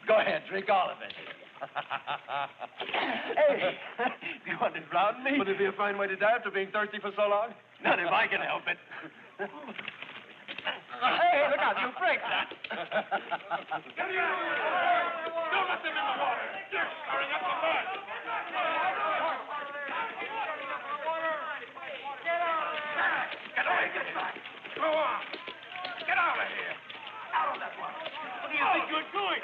Go ahead, drink all of it. Hey, do you want to drown me? Would it be a fine way to die after being thirsty for so long? Not if I can help it. Hey, look out, you break that. Don't let them in the water. They're stirring up the mud. Get away, get back. Go on. Get out of here. Out of that water. What do you think you're doing?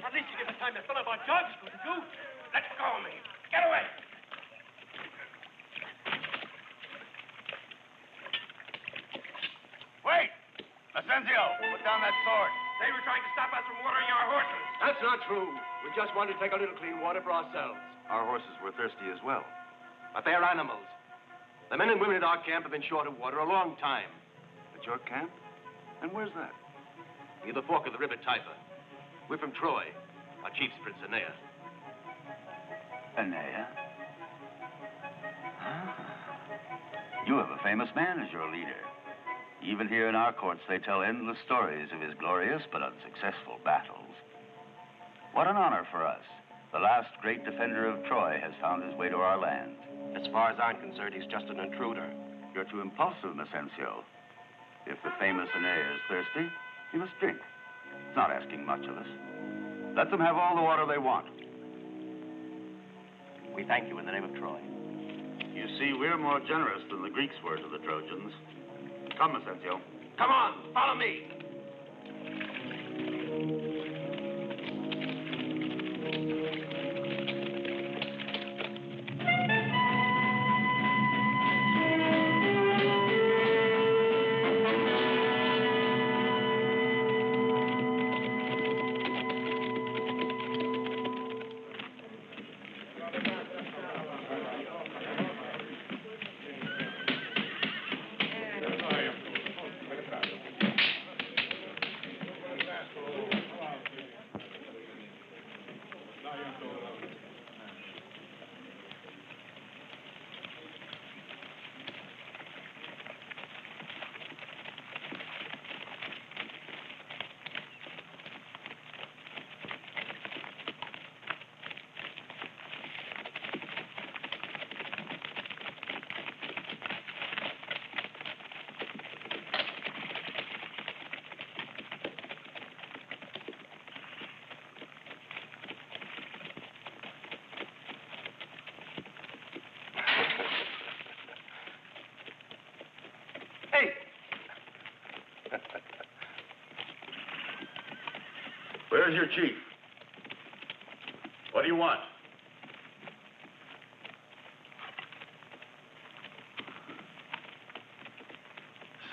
At least you give us time to fill up our jugs, couldn't you? Let go of me. Get away. Wait! Asensio, put down that sword. They were trying to stop us from watering our horses. That's not true. We just wanted to take a little clean water for ourselves. Our horses were thirsty as well. But they're animals. The men and women at our camp have been short of water a long time. At your camp? And where's that? Near the fork of the river Tiber. We're from Troy. Our chief's Prince Aeneas. Aeneas? Ah. You have a famous man as your leader. Even here in our courts, they tell endless stories of his glorious but unsuccessful battles. What an honor for us. The last great defender of Troy has found his way to our land. As far as I'm concerned, he's just an intruder. You're too impulsive, Asensio. If the famous Aeneas is thirsty, he must drink. It's not asking much of us. Let them have all the water they want. We thank you in the name of Troy. You see, we're more generous than the Greeks were to the Trojans. Come, Asensio. Come on, follow me. Where's your chief? What do you want?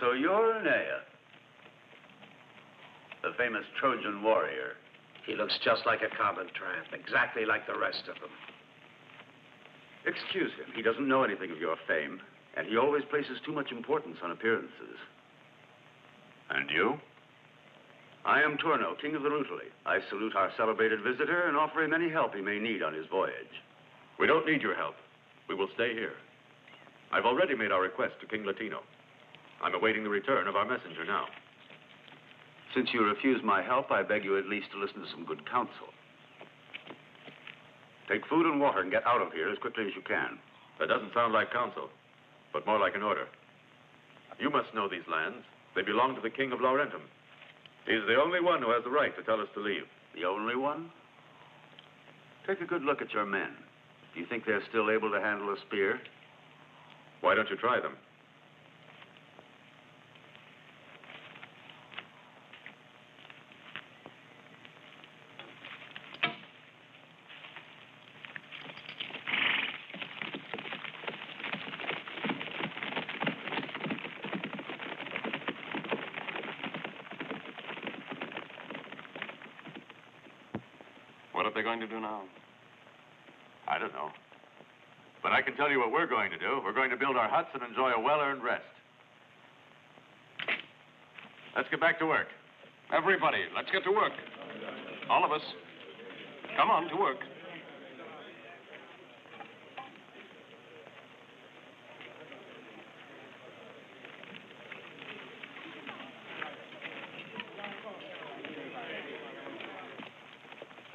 So you're Aeneas, the famous Trojan warrior. He looks just like a common tramp, exactly like the rest of them. Excuse him. He doesn't know anything of your fame, and he always places too much importance on appearances. And you? I am Turno, king of the Rutuli. I salute our celebrated visitor and offer him any help he may need on his voyage. We don't need your help. We will stay here. I've already made our request to King Latino. I'm awaiting the return of our messenger now. Since you refuse my help, I beg you at least to listen to some good counsel. Take food and water and get out of here as quickly as you can. That doesn't sound like counsel, but more like an order. You must know these lands. They belong to the King of Laurentum. He's the only one who has the right to tell us to leave. The only one? Take a good look at your men. Do you think they're still able to handle a spear? Why don't you try them? What are they going to do now? I don't know. But I can tell you what we're going to do. We're going to build our huts and enjoy a well-earned rest. Let's get back to work. Everybody, let's get to work. All of us. Come on, to work.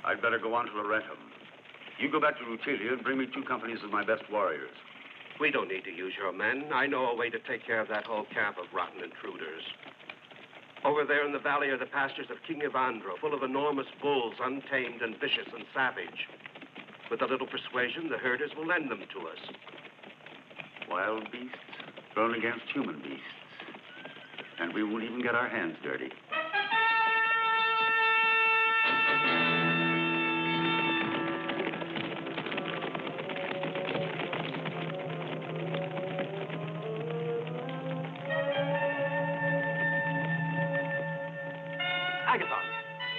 I'd better go on to Laurentum. You go back to Rutilia and bring me 2 companies of my best warriors. We don't need to use your men. I know a way to take care of that whole camp of rotten intruders. Over there in the valley are the pastures of King Evandro, full of enormous bulls, untamed and vicious and savage. With a little persuasion, the herders will lend them to us. Wild beasts thrown against human beasts. And we won't even get our hands dirty.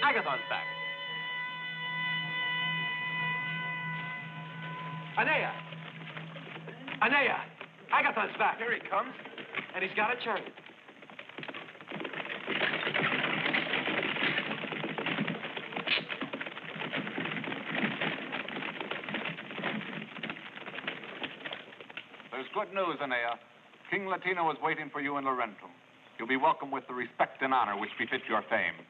Agathon's back. Aeneas! Aeneas! Agathon's back. Here he comes. And he's got a chariot. There's good news, Aeneas. King Latino is waiting for you in Laurentum. You'll be welcomed with the respect and honor which befit your fame.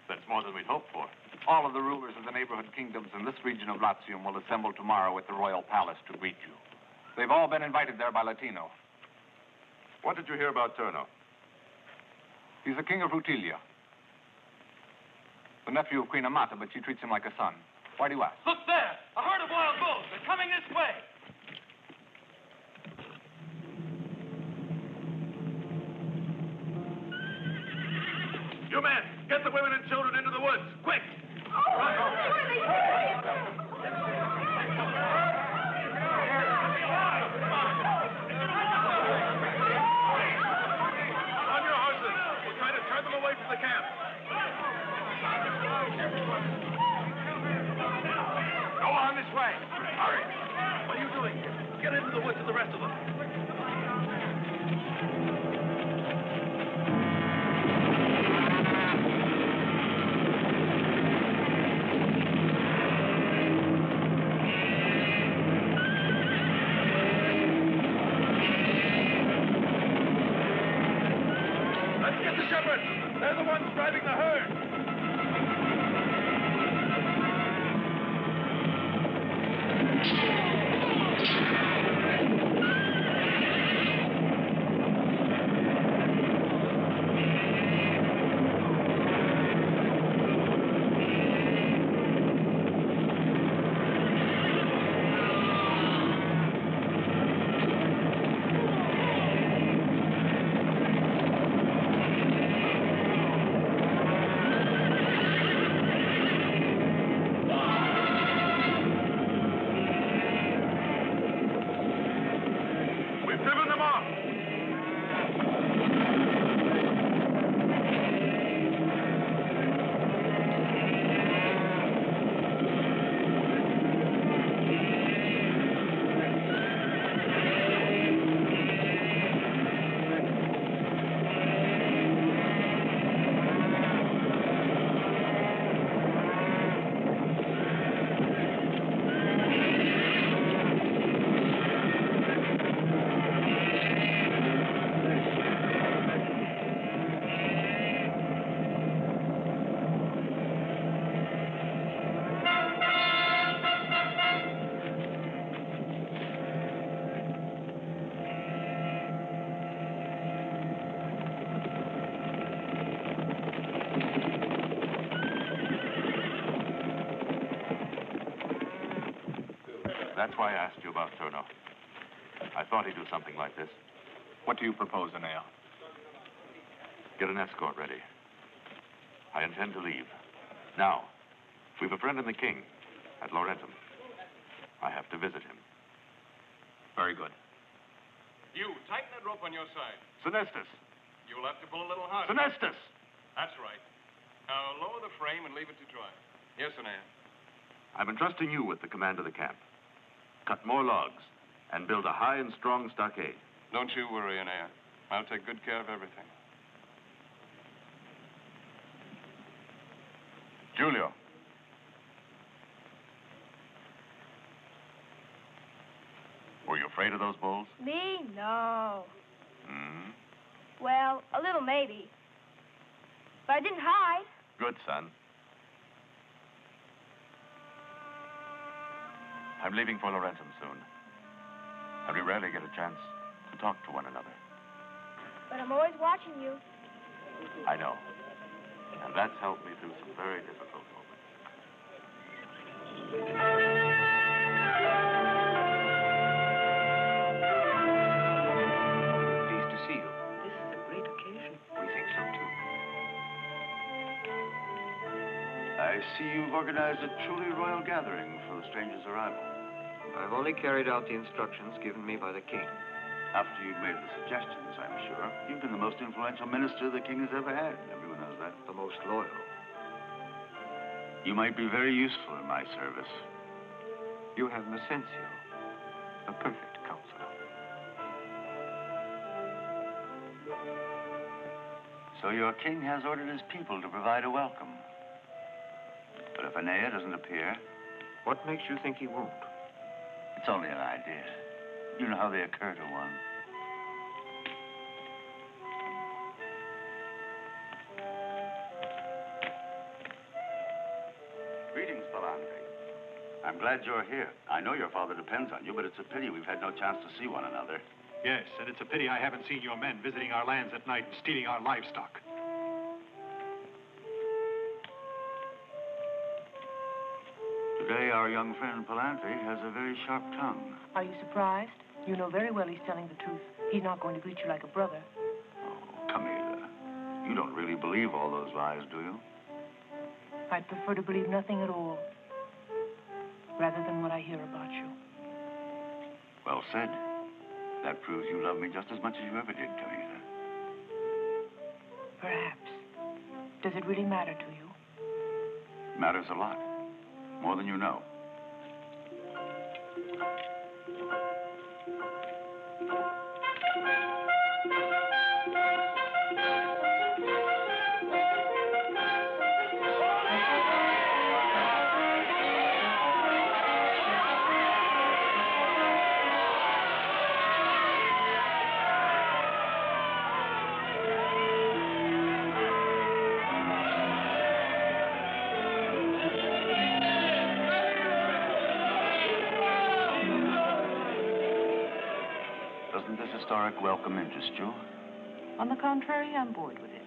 That's more than we'd hoped for. All of the rulers of the neighborhood kingdoms in this region of Latium will assemble tomorrow at the royal palace to greet you. They've all been invited there by Latino. What did you hear about Turno? He's the king of Rutilia. The nephew of Queen Amata, but she treats him like a son. Why do you ask? Look there! A herd of wild bulls. They're coming this way. You men, get the women and children into the woods, quick! On your horses. We'll try to turn them away from the camp. Go on this way. Hurry. What are you doing here? Get into the woods with the rest of them. They're the ones driving the herd. That's why I asked you about Turno. I thought he'd do something like this. What do you propose, Aeneas? Get an escort ready. I intend to leave. Now, we've a friend in the king at Laurentum. I have to visit him. Very good. You, tighten that rope on your side. Senestus! You'll have to pull a little harder. Senestus! That's right. Now, lower the frame and leave it to dry. Yes, Aeneas. I'm entrusting you with the command of the camp. Cut more logs and build a high and strong stockade. Don't you worry, Aeneas. I'll take good care of everything. Julio. Were you afraid of those bulls? Me? No. Hmm? Well, a little maybe. But I didn't hide. Good, son. I'm leaving for Laurentum soon. And we rarely get a chance to talk to one another. But I'm always watching you. I know. And that's helped me through some very difficult moments. Pleased to see you. This is a great occasion. We think so, too. I see you've organized a truly royal gathering for the stranger's arrival. I've only carried out the instructions given me by the king. After you've made the suggestions, I'm sure, you've been the most influential minister the king has ever had. Everyone knows that. The most loyal. You might be very useful in my service. You have Messencio, a perfect counselor. So your king has ordered his people to provide a welcome. But if Aeneas doesn't appear, What makes you think he won't? it's only an idea. You know how they occur to one. Greetings, Palante. I'm glad you're here. I know your father depends on you, but it's a pity we've had no chance to see one another. Yes, and it's a pity I haven't seen your men visiting our lands at night and stealing our livestock. Today, our young friend Palante has a very sharp tongue. Are you surprised? You know very well he's telling the truth. He's not going to greet you like a brother. Oh, Camila, you don't really believe all those lies, do you? I'd prefer to believe nothing at all, rather than what I hear about you. Well said. That proves you love me just as much as you ever did, Camila. Perhaps. Does it really matter to you? Matters a lot. More than you know. Doesn't this historic welcome interest you? On the contrary, I'm bored with it.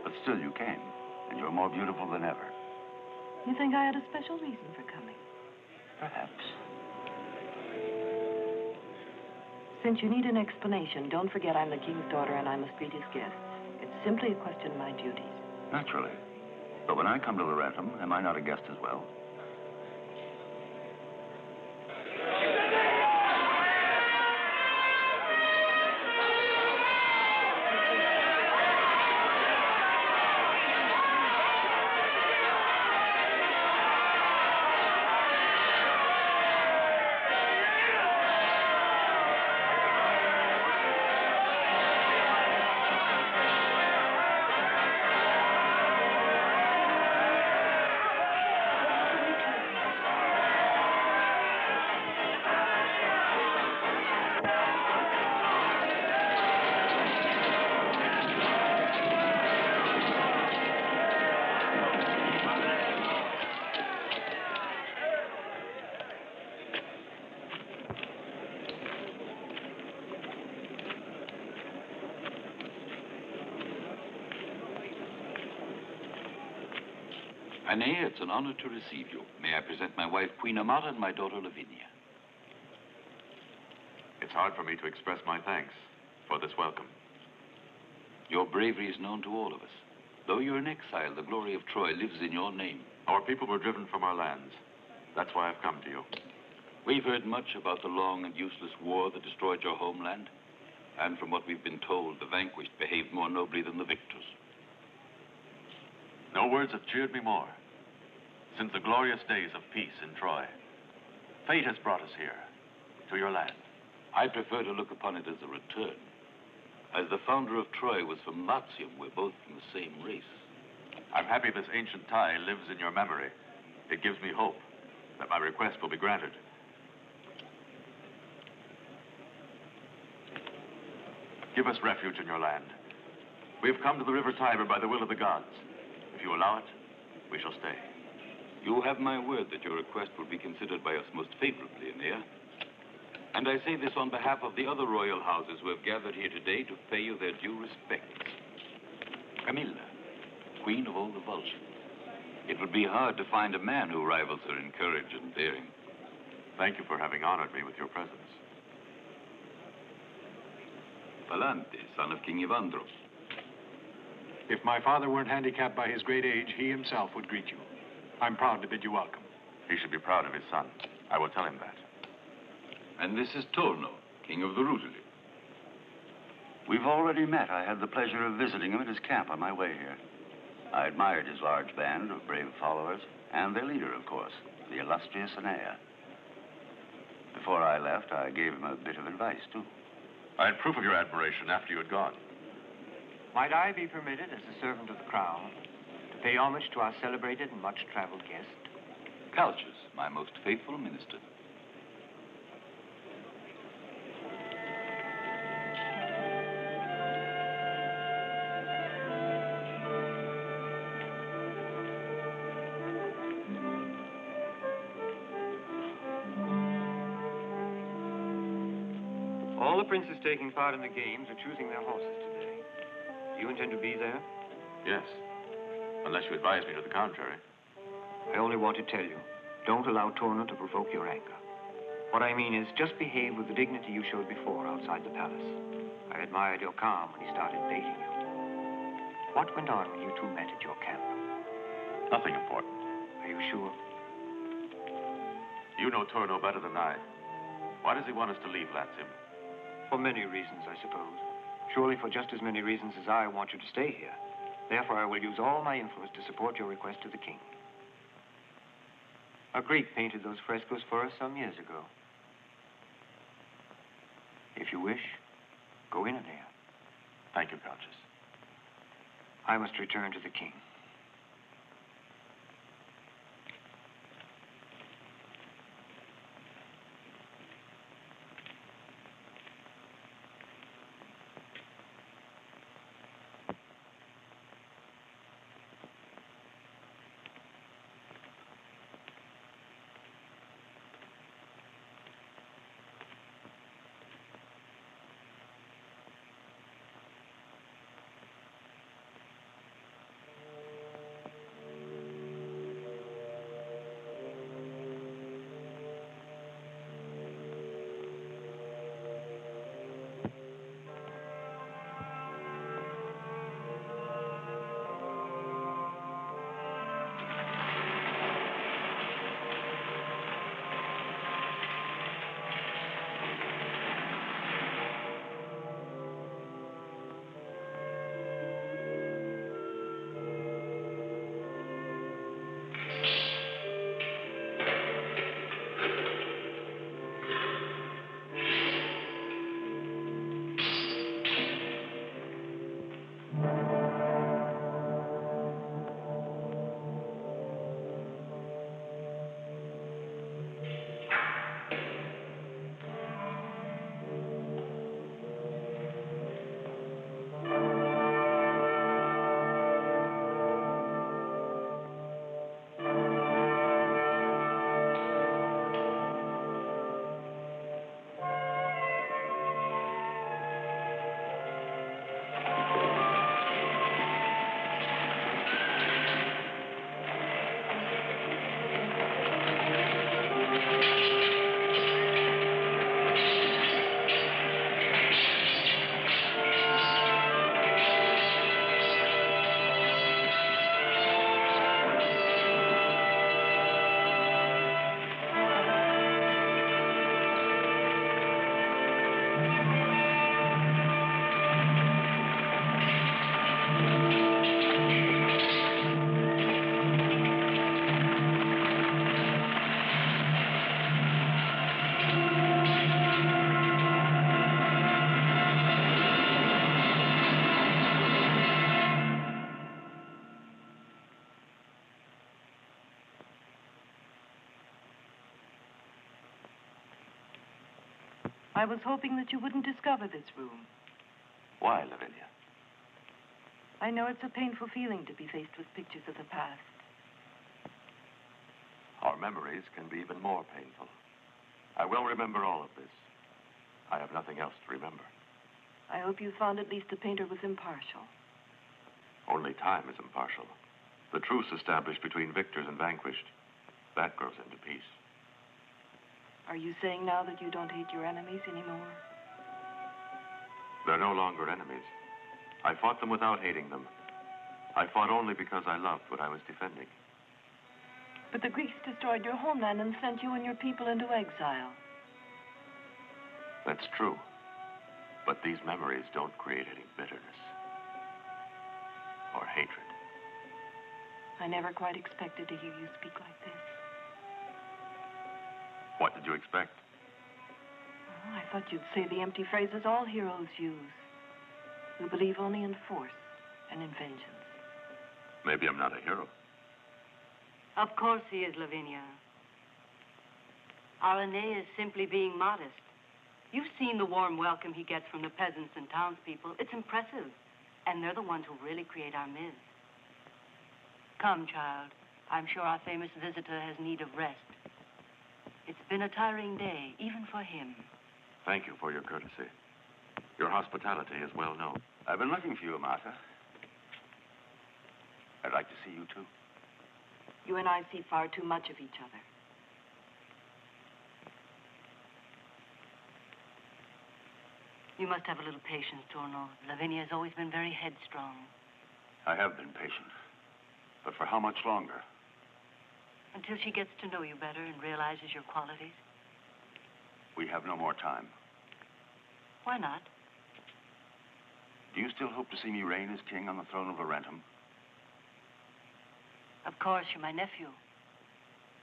But still you came, and you're more beautiful than ever. You think I had a special reason for coming? Perhaps. Since you need an explanation, don't forget I'm the king's daughter and I must greet his guests. It's simply a question of my duties. Naturally. But when I come to Laurentum, am I not a guest as well? Aeneas, it's an honor to receive you. May I present my wife, Queen Amata, and my daughter, Lavinia. It's hard for me to express my thanks for this welcome. Your bravery is known to all of us. Though you're in exile, the glory of Troy lives in your name. Our people were driven from our lands. That's why I've come to you. We've heard much about the long and useless war that destroyed your homeland. And from what we've been told, the vanquished behaved more nobly than the victors. No words have cheered me more. Since the glorious days of peace in Troy, fate has brought us here, to your land. I prefer to look upon it as a return. As the founder of Troy was from Latium, we're both from the same race. I'm happy this ancient tie lives in your memory. It gives me hope that my request will be granted. Give us refuge in your land. We have come to the river Tiber by the will of the gods. If you allow it, we shall stay. You have my word that your request will be considered by us most favorably, Aeneas. And I say this on behalf of the other royal houses who have gathered here today to pay you their due respects. Camilla, queen of all the Volscians. It would be hard to find a man who rivals her in courage and daring. Thank you for having honored me with your presence. Palante, son of King Evandro. If my father weren't handicapped by his great age, he himself would greet you. I'm proud to bid you welcome. He should be proud of his son. I will tell him that. And this is Torno, king of the Rutuli. We've already met. I had the pleasure of visiting him at his camp on my way here. I admired his large band of brave followers, and their leader, of course, the illustrious Aeneas. Before I left, I gave him a bit of advice, too. I had proof of your admiration after you had gone. Might I be permitted, as a servant of the crown, to pay homage to our celebrated and much-traveled guest? Calchas, my most faithful minister. All the princes taking part in the games are choosing their horses today. Do you intend to be there? Yes. Unless you advise me to the contrary. I only want to tell you, don't allow Torno to provoke your anger. What I mean is, just behave with the dignity you showed before outside the palace. I admired your calm when he started baiting you. What went on when you two met at your camp? Nothing important. Are you sure? You know Torno better than I. Why does he want us to leave Latium? For many reasons, I suppose. Surely for just as many reasons as I want you to stay here. Therefore, I will use all my influence to support your request to the king. A Greek painted those frescoes for us some years ago. If you wish, go in there. Thank you, Calchas. I must return to the king. I was hoping that you wouldn't discover this room. Why, Lavinia? I know it's a painful feeling to be faced with pictures of the past. Our memories can be even more painful. I will remember all of this. I have nothing else to remember. I hope you found at least the painter was impartial. Only time is impartial. The truce established between victors and vanquished, that grows into peace. Are you saying now that you don't hate your enemies anymore? They're no longer enemies. I fought them without hating them. I fought only because I loved what I was defending. But the Greeks destroyed your homeland and sent you and your people into exile. That's true. But these memories don't create any bitterness or hatred. I never quite expected to hear you speak like this. What did you expect? Oh, I thought you'd say the empty phrases all heroes use, who believe only in force and in vengeance. Maybe I'm not a hero. Of course he is, Lavinia. Our Aeneas is simply being modest. You've seen the warm welcome he gets from the peasants and townspeople. It's impressive. And they're the ones who really create our myths. Come, child. I'm sure our famous visitor has need of rest. It's been a tiring day, even for him. Thank you for your courtesy. Your hospitality is well known. I've been looking for you, Amata. I'd like to see you, too. You and I see far too much of each other. You must have a little patience, Torno. Lavinia has always been very headstrong. I have been patient. But for how much longer? Until she gets to know you better and realizes your qualities. We have no more time. Why not? Do you still hope to see me reign as king on the throne of Laurentum? Of course, you're my nephew.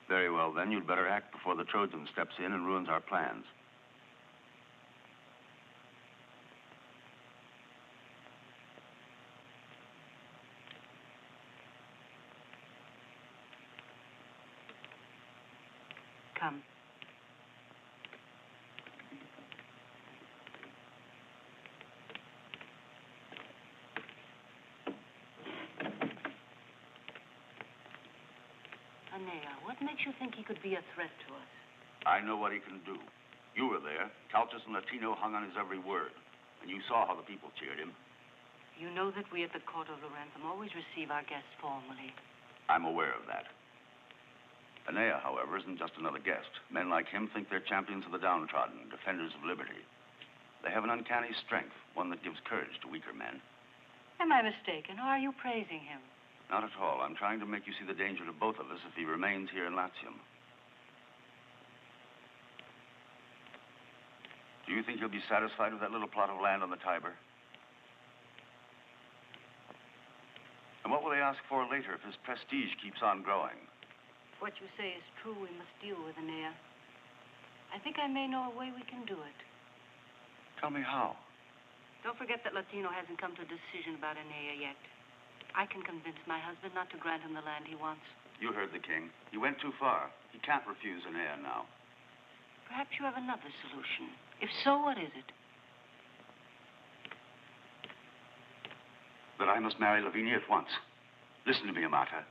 Very well, then. You'd better act before the Trojan steps in and ruins our plans. Come. Aeneas, what makes you think he could be a threat to us? I know what he can do. You were there. Calchas and Latino hung on his every word. And you saw how the people cheered him. You know that we at the court of Laurentum always receive our guests formally. I'm aware of that. Aeneas, however, isn't just another guest. Men like him think they're champions of the downtrodden, defenders of liberty. They have an uncanny strength, one that gives courage to weaker men. Am I mistaken, or are you praising him? Not at all. I'm trying to make you see the danger to both of us if he remains here in Latium. Do you think he'll be satisfied with that little plot of land on the Tiber? And what will they ask for later if his prestige keeps on growing? If what you say is true, we must deal with Aeneas. I think I may know a way we can do it. Tell me how. Don't forget that Latino hasn't come to a decision about Aeneas yet. I can convince my husband not to grant him the land he wants. You heard the king. He went too far. He can't refuse Aeneas now. Perhaps you have another solution. If so, what is it? That I must marry Lavinia at once. Listen to me, Amata.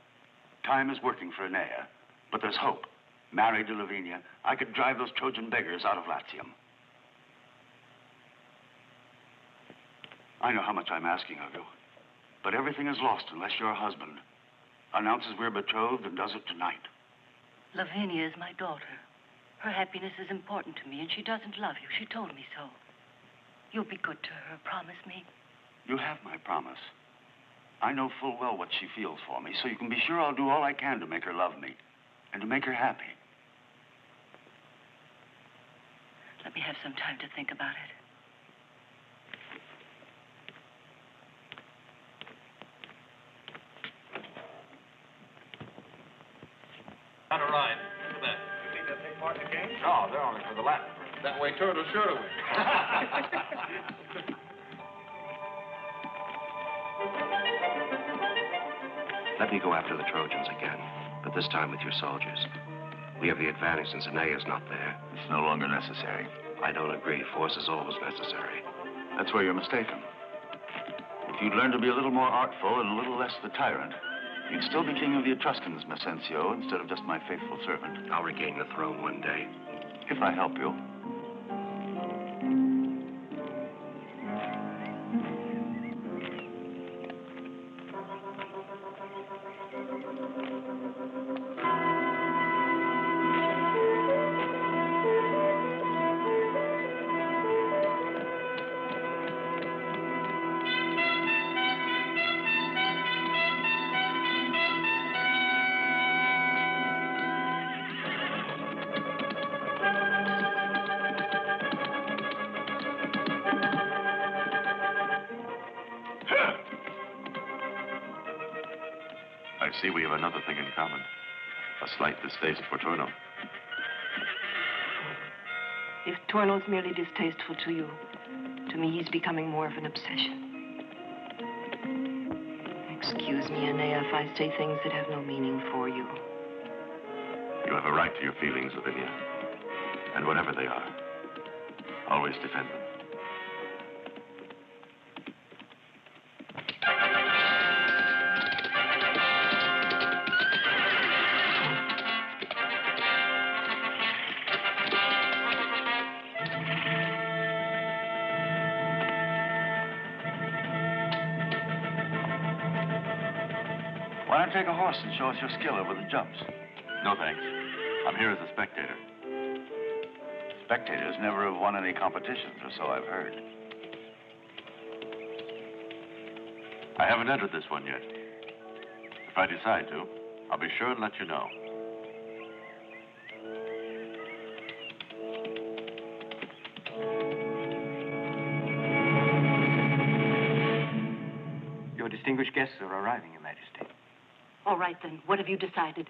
Time is working for Aeneas, but there's hope. Married to Lavinia, I could drive those Trojan beggars out of Latium. I know how much I'm asking of you, but everything is lost unless your husband announces we're betrothed and does it tonight. Lavinia is my daughter. Her happiness is important to me, and she doesn't love you. She told me so. You'll be good to her, promise me. You have my promise. I know full well what she feels for me, so you can be sure I'll do all I can to make her love me and to make her happy. Let me have some time to think about it. On a ride. Look at that. You think they'll take part in the game? No, they're only for the Latin. That way Turtle's sure to win. Let me go after the Trojans again, but this time with your soldiers. We have the advantage since Aeneas is not there. It's no longer necessary. I don't agree. Force is always necessary. That's where you're mistaken. If you'd learn to be a little more artful and a little less the tyrant, You'd still be king of the Etruscans, Messencio, instead of just my faithful servant. I'll regain the throne one day. If I help you. I see we have another thing in common. A slight distaste for Turno. If Torno's merely distasteful to you, to me he's becoming more of an obsession. Excuse me, Aenea, if I say things that have no meaning for you. You have a right to your feelings, Lavinia. And whatever they are, always defend them. Why not take a horse and show us your skill over the jumps? No, thanks. I'm here as a spectator. Spectators never have won any competitions, or so I've heard. I haven't entered this one yet. If I decide to, I'll be sure and let you know. Your distinguished guests are arriving, Your Majesty. All right, then. What have you decided?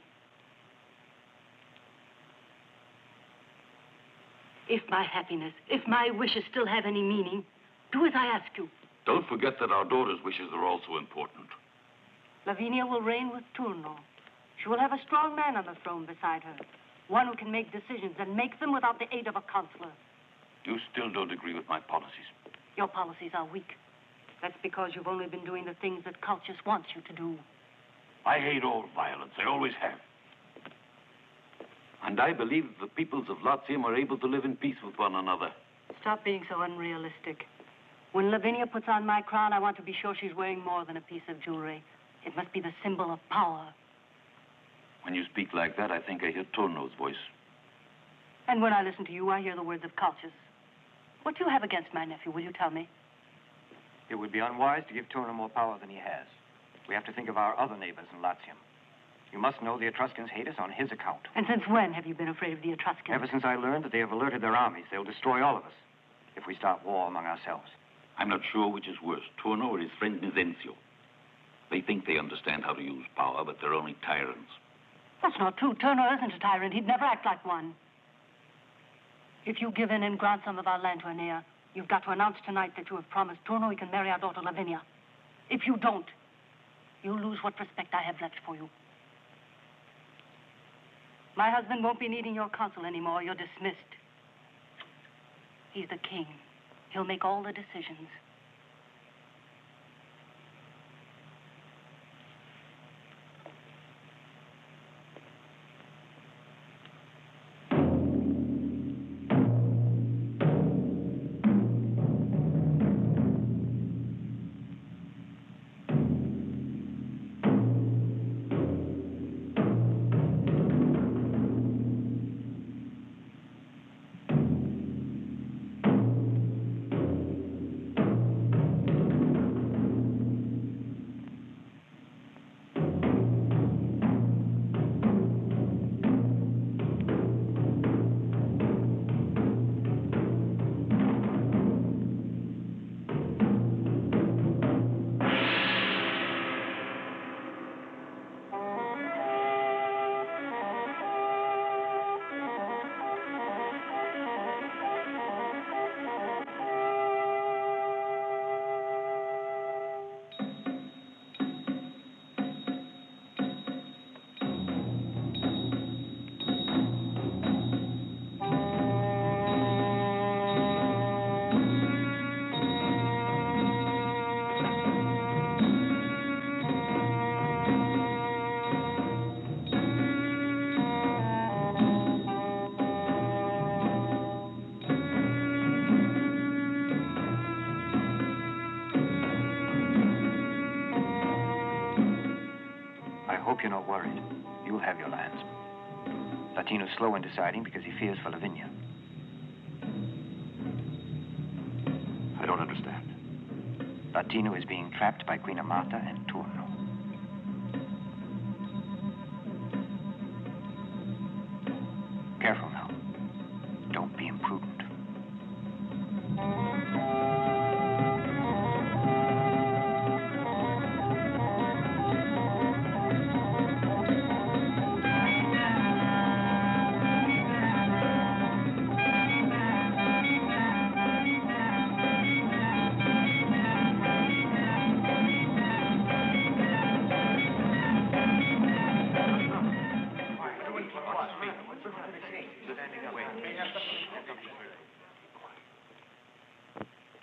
If my happiness, if my wishes still have any meaning, do as I ask you. Don't forget that our daughter's wishes are also important. Lavinia will reign with Turno. She will have a strong man on the throne beside her. One who can make decisions and make them without the aid of a counselor. You still don't agree with my policies. Your policies are weak. That's because you've only been doing the things that Cultus wants you to do. I hate all violence. I always have. And I believe the peoples of Latium are able to live in peace with one another. Stop being so unrealistic. When Lavinia puts on my crown, I want to be sure she's wearing more than a piece of jewelry. It must be the symbol of power. When you speak like that, I think I hear Turno's voice. And when I listen to you, I hear the words of Cultus. What do you have against my nephew, will you tell me? It would be unwise to give Turno more power than he has. We have to think of our other neighbors in Latium. You must know the Etruscans hate us on his account. And since when have you been afraid of the Etruscans? Ever since I learned that they have alerted their armies, they'll destroy all of us if we start war among ourselves. I'm not sure which is worse, Turno or his friend Messencio. They think they understand how to use power, but they're only tyrants. That's not true. Turno isn't a tyrant. He'd never act like one. If you give in and grant some of our land to Aenea, you've got to announce tonight that you have promised Turno he can marry our daughter Lavinia. If you don't, you'll lose what respect I have left for you. My husband won't be needing your counsel anymore. You're dismissed. He's the king. He'll make all the decisions. hope you're not worried. You'll have your lands. Latino's slow in deciding because he fears for Lavinia. I don't understand. Latino is being trapped by Queen Amata and Turno. Careful now. Don't be imprudent.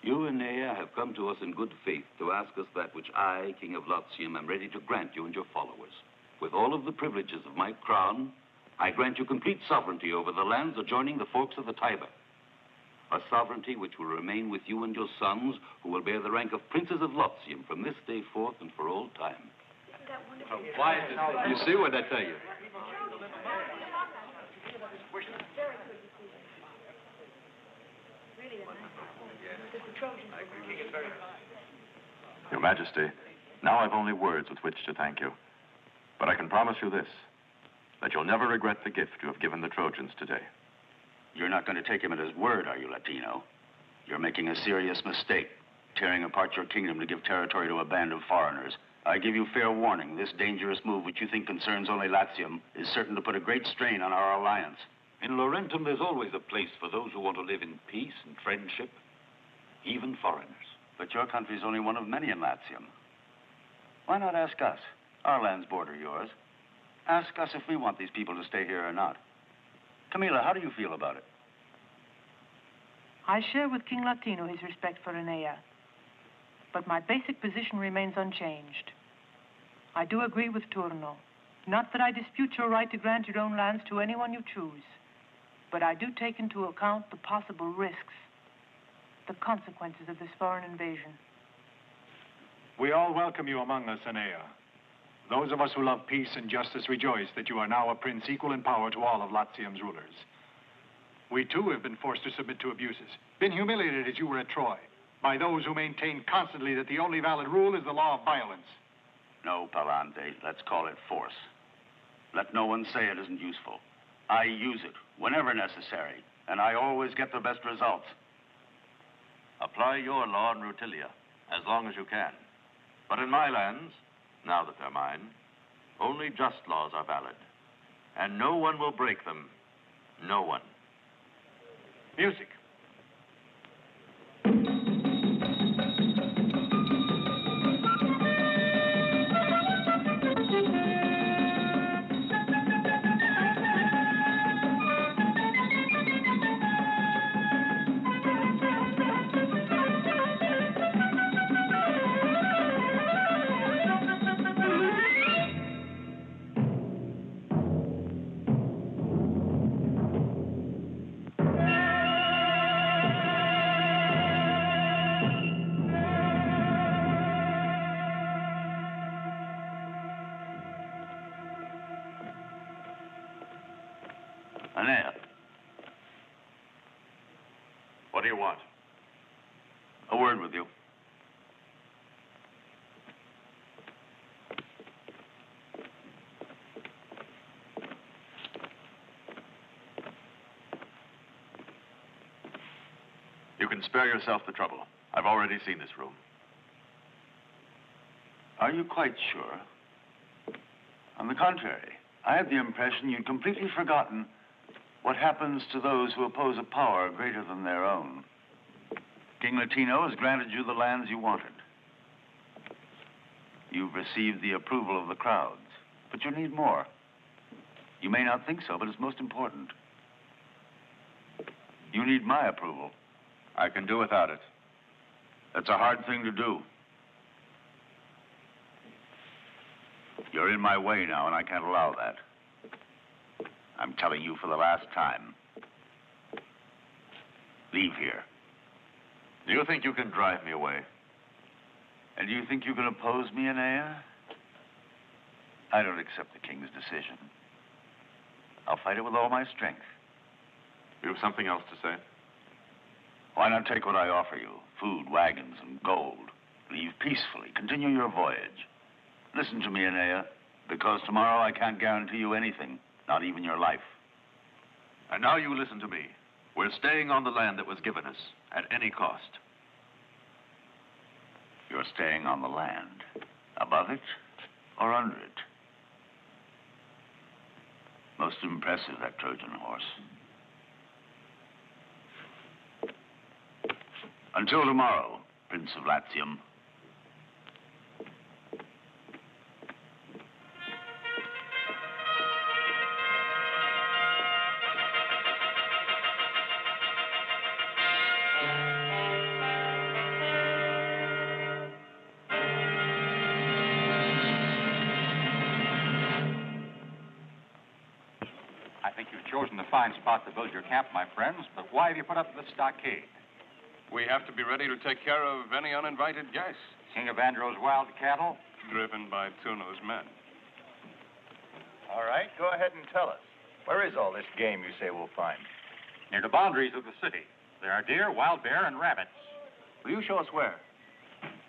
You and Ea have come to us in good faith to ask us that which I, King of Latium, am ready to grant you and your followers. With all of the privileges of my crown, I grant you complete sovereignty over the lands adjoining the forks of the Tiber. A sovereignty which will remain with you and your sons, who will bear the rank of princes of Latium from this day forth and for all time. Why? You see what I tell you? Your Majesty, now I've only words with which to thank you. But I can promise you this, that you'll never regret the gift you have given the Trojans today. You're not going to take him at his word, are you, Latino? You're making a serious mistake, tearing apart your kingdom to give territory to a band of foreigners. I give you fair warning. This dangerous move, which you think concerns only Latium, is certain to put a great strain on our alliance. In Laurentum, there's always a place for those who want to live in peace and friendship, even foreigners. But your country's only one of many in Latium. Why not ask us? Our lands border yours. Ask us if we want these people to stay here or not. Camila, how do you feel about it? I share with King Latino his respect for Aenea, but my basic position remains unchanged. I do agree with Turno. Not that I dispute your right to grant your own lands to anyone you choose, but I do take into account the possible risks, the consequences of this foreign invasion. We all welcome you among us, Aenea. Those of us who love peace and justice rejoice that you are now a prince equal in power to all of Latium's rulers. We, too, have been forced to submit to abuses, been humiliated as you were at Troy, by those who maintain constantly that the only valid rule is the law of violence. No, Palante, let's call it force. Let no one say it isn't useful. I use it whenever necessary, and I always get the best results. Apply your law in Rutilia, as long as you can. But in my lands, now that they're mine, only just laws are valid. And no one will break them. No one. Music. Aenea. What do you want? A word with you. You can spare yourself the trouble. I've already seen this room. Are you quite sure? On the contrary, I had the impression you'd completely forgotten what happens to those who oppose a power greater than their own. King Latino has granted you the lands you wanted. You've received the approval of the crowds, but you need more. You may not think so, but it's most important. You need my approval. I can do without it. That's a hard thing to do. You're in my way now, and I can't allow that. I'm telling you for the last time. Leave here. Do you think you can drive me away? And do you think you can oppose me, Aenea? I don't accept the king's decision. I'll fight it with all my strength. You have something else to say? Why not take what I offer you? Food, wagons, and gold. Leave peacefully. Continue your voyage. Listen to me, Aenea, because tomorrow I can't guarantee you anything, not even your life. And now you listen to me. We're staying on the land that was given us, at any cost. You're staying on the land. Above it or under it? Most impressive, that Trojan horse. Until tomorrow, Prince of Latium. I think you've chosen a fine spot to build your camp, my friends, but why have you put up this stockade? We have to be ready to take care of any uninvited guests. King of Andro's wild cattle? Driven by Tuno's men. All right, go ahead and tell us. Where is all this game you say we'll find? Near the boundaries of the city. There are deer, wild bear, and rabbits. Will you show us where?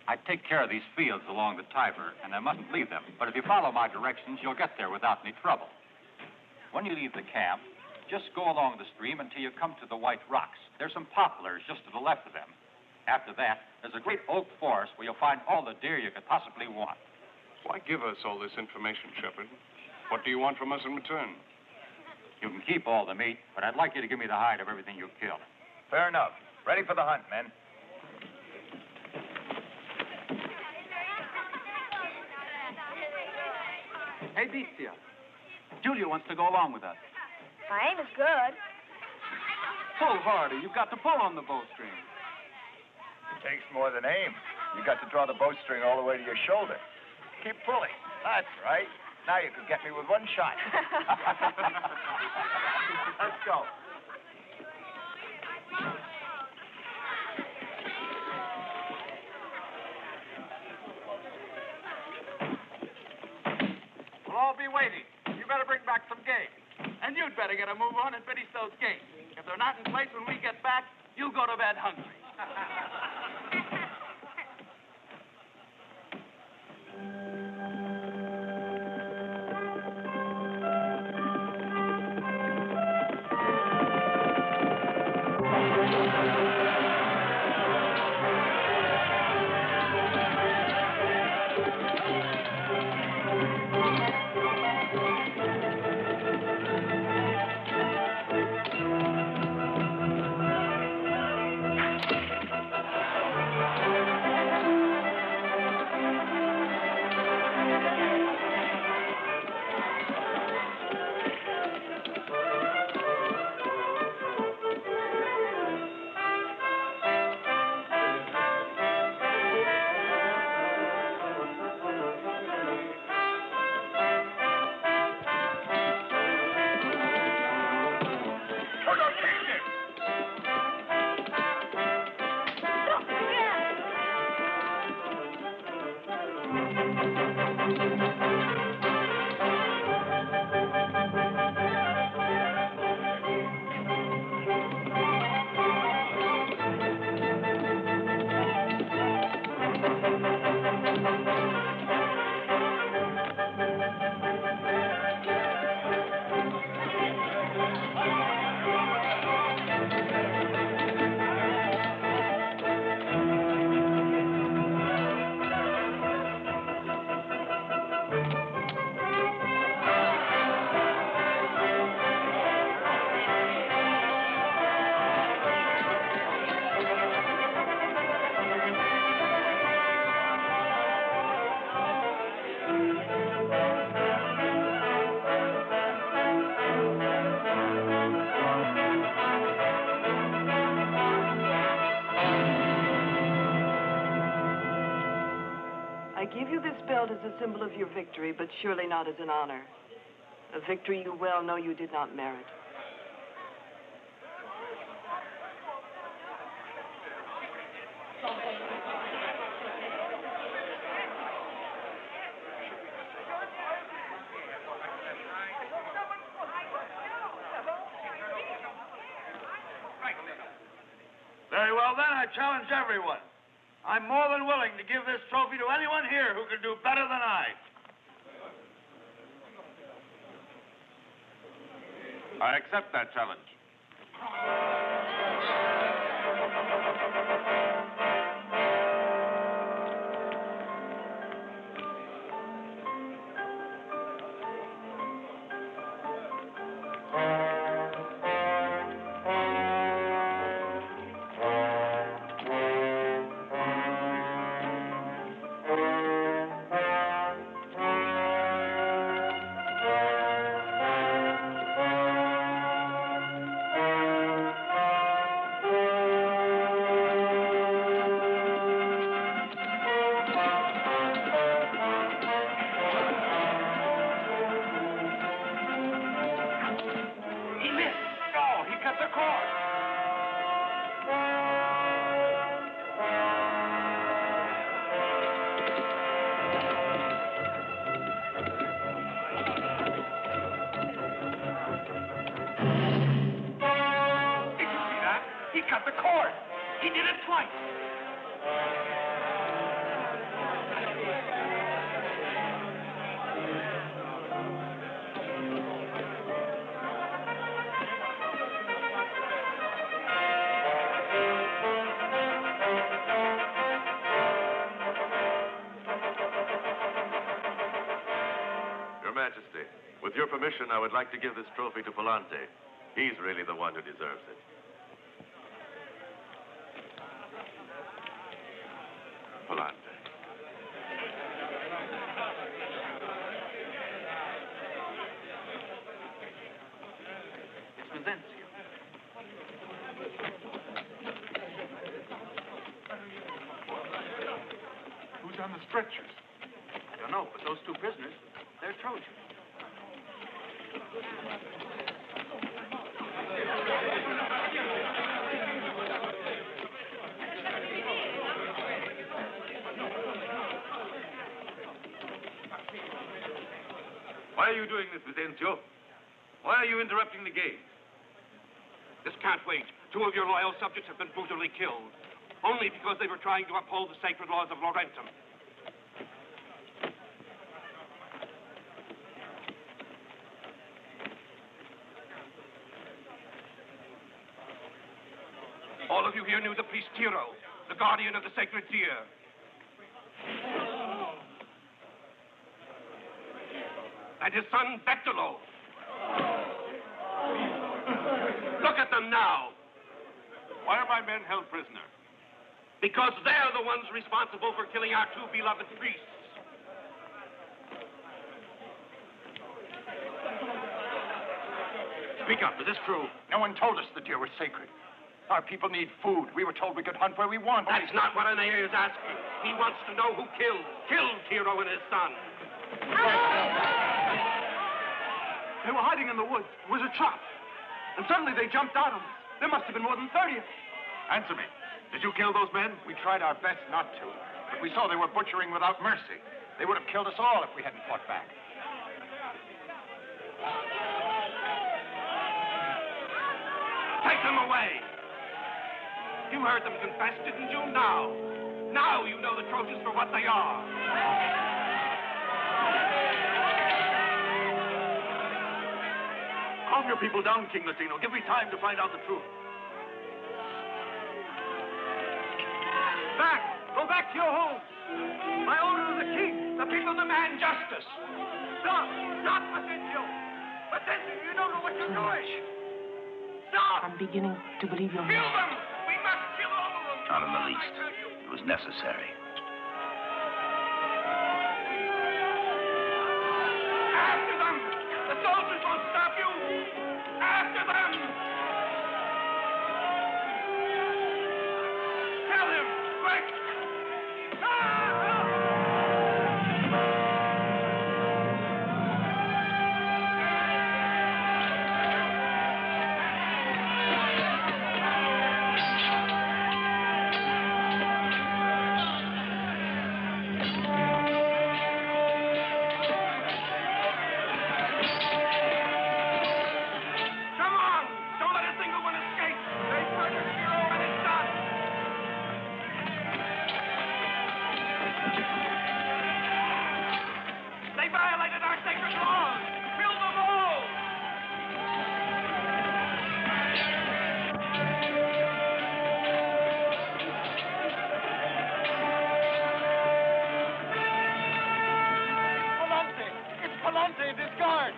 I take care of these fields along the Tiber, and I mustn't leave them. But if you follow my directions, you'll get there without any trouble. When you leave the camp, just go along the stream until you come to the White Rocks. There's some poplars just to the left of them. After that, there's a great oak forest where you'll find all the deer you could possibly want. Why give us all this information, Shepherd? What do you want from us in return? You can keep all the meat, but I'd like you to give me the hide of everything you killed. Fair enough. Ready for the hunt, men. Hey, Bestia. Julia wants to go along with us. My aim is good. Pull harder. You've got to pull on the bowstring. It takes more than aim. You got to draw the bowstring all the way to your shoulder. Keep pulling. That's right. Now you can get me with one shot. Let's go. We'll all be waiting. You better bring back some game. And you'd better get a move on and finish those gates. If they're not in place when we get back, you'll go to bed hungry. I give you this belt as a symbol of your victory, but surely not as an honor. A victory you well know you did not merit. Well, then I challenge everyone. I'm more than willing to give this trophy to anyone here who can do better than I. I accept that challenge. Majesty, with your permission, I would like to give this trophy to Palante. He's really the one who deserves it. Palante. It's Vincenzio. Who's on the stretchers? I don't know, but those two prisoners, they're Trojans. Why are you doing this, Vincenzio? Why are you interrupting the game? This can't wait. Two of your loyal subjects have been brutally killed, only because they were trying to uphold the sacred laws of Laurentum. All of you here knew the priest Tiro, the guardian of the sacred deer. And his son Bectolo. Look at them now. Why are my men held prisoner? Because they're the ones responsible for killing our two beloved priests. Speak up. Is this true? No one told us the deer was sacred. Our people need food. We were told we could hunt where we want. That's not what Aeneas is asking. He wants to know who killed Tiro and his son. They were hiding in the woods. It was a trap. And suddenly they jumped out on us. There must have been more than 30 of them. Answer me. Did you kill those men? We tried our best not to. But we saw they were butchering without mercy. They would have killed us all if we hadn't fought back. Take them away. You heard them confess, didn't you? Now you know the Trojans for what they are. Calm your people down, King Latino. Give me time to find out the truth. Back! Go back to your homes. My order of the king. The people demand justice. Stop! Stop, Vincenzio! Vincenzio, you don't know what you're doing. Stop! I'm beginning to believe you're Kill mad. them! We must kill all of them! Not in the least. It was necessary. After them! The soldiers won't stop you! After them! Tell him! Quick! Monte, discard!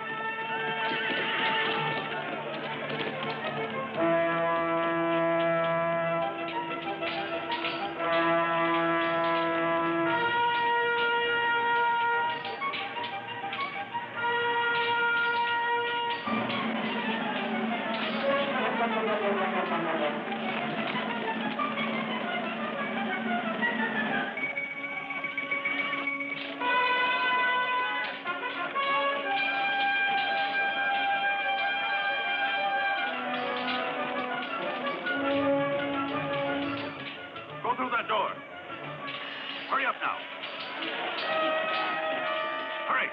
Go through that door. Hurry up now. Hurry.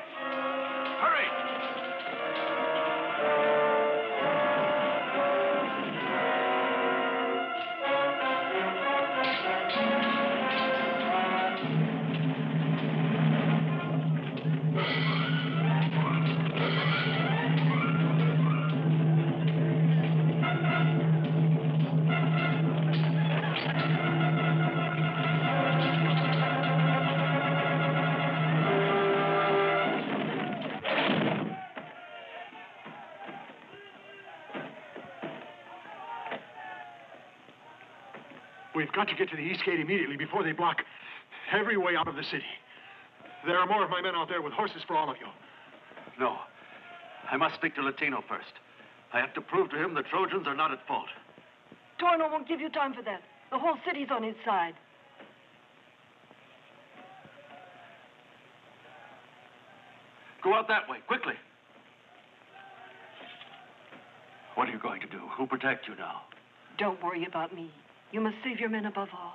Hurry. We've got to get to the east gate immediately before they block every way out of the city. There are more of my men out there with horses for all of you. No. I must speak to Latino first. I have to prove to him the Trojans are not at fault. Torno won't give you time for that. The whole city's on his side. Go out that way, quickly. What are you going to do? Who'll protect you now? Don't worry about me. You must save your men above all.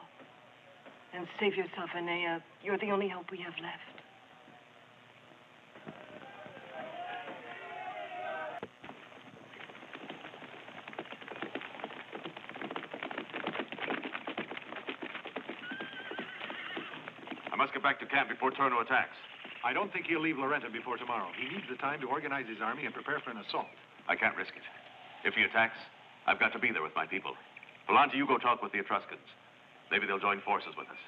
And save yourself, Aenea. You're the only hope we have left. I must get back to camp before Turno attacks. I don't think he'll leave Lorenta before tomorrow. He needs the time to organize his army and prepare for an assault. I can't risk it. If he attacks, I've got to be there with my people. Volante, you go talk with the Etruscans. Maybe they'll join forces with us.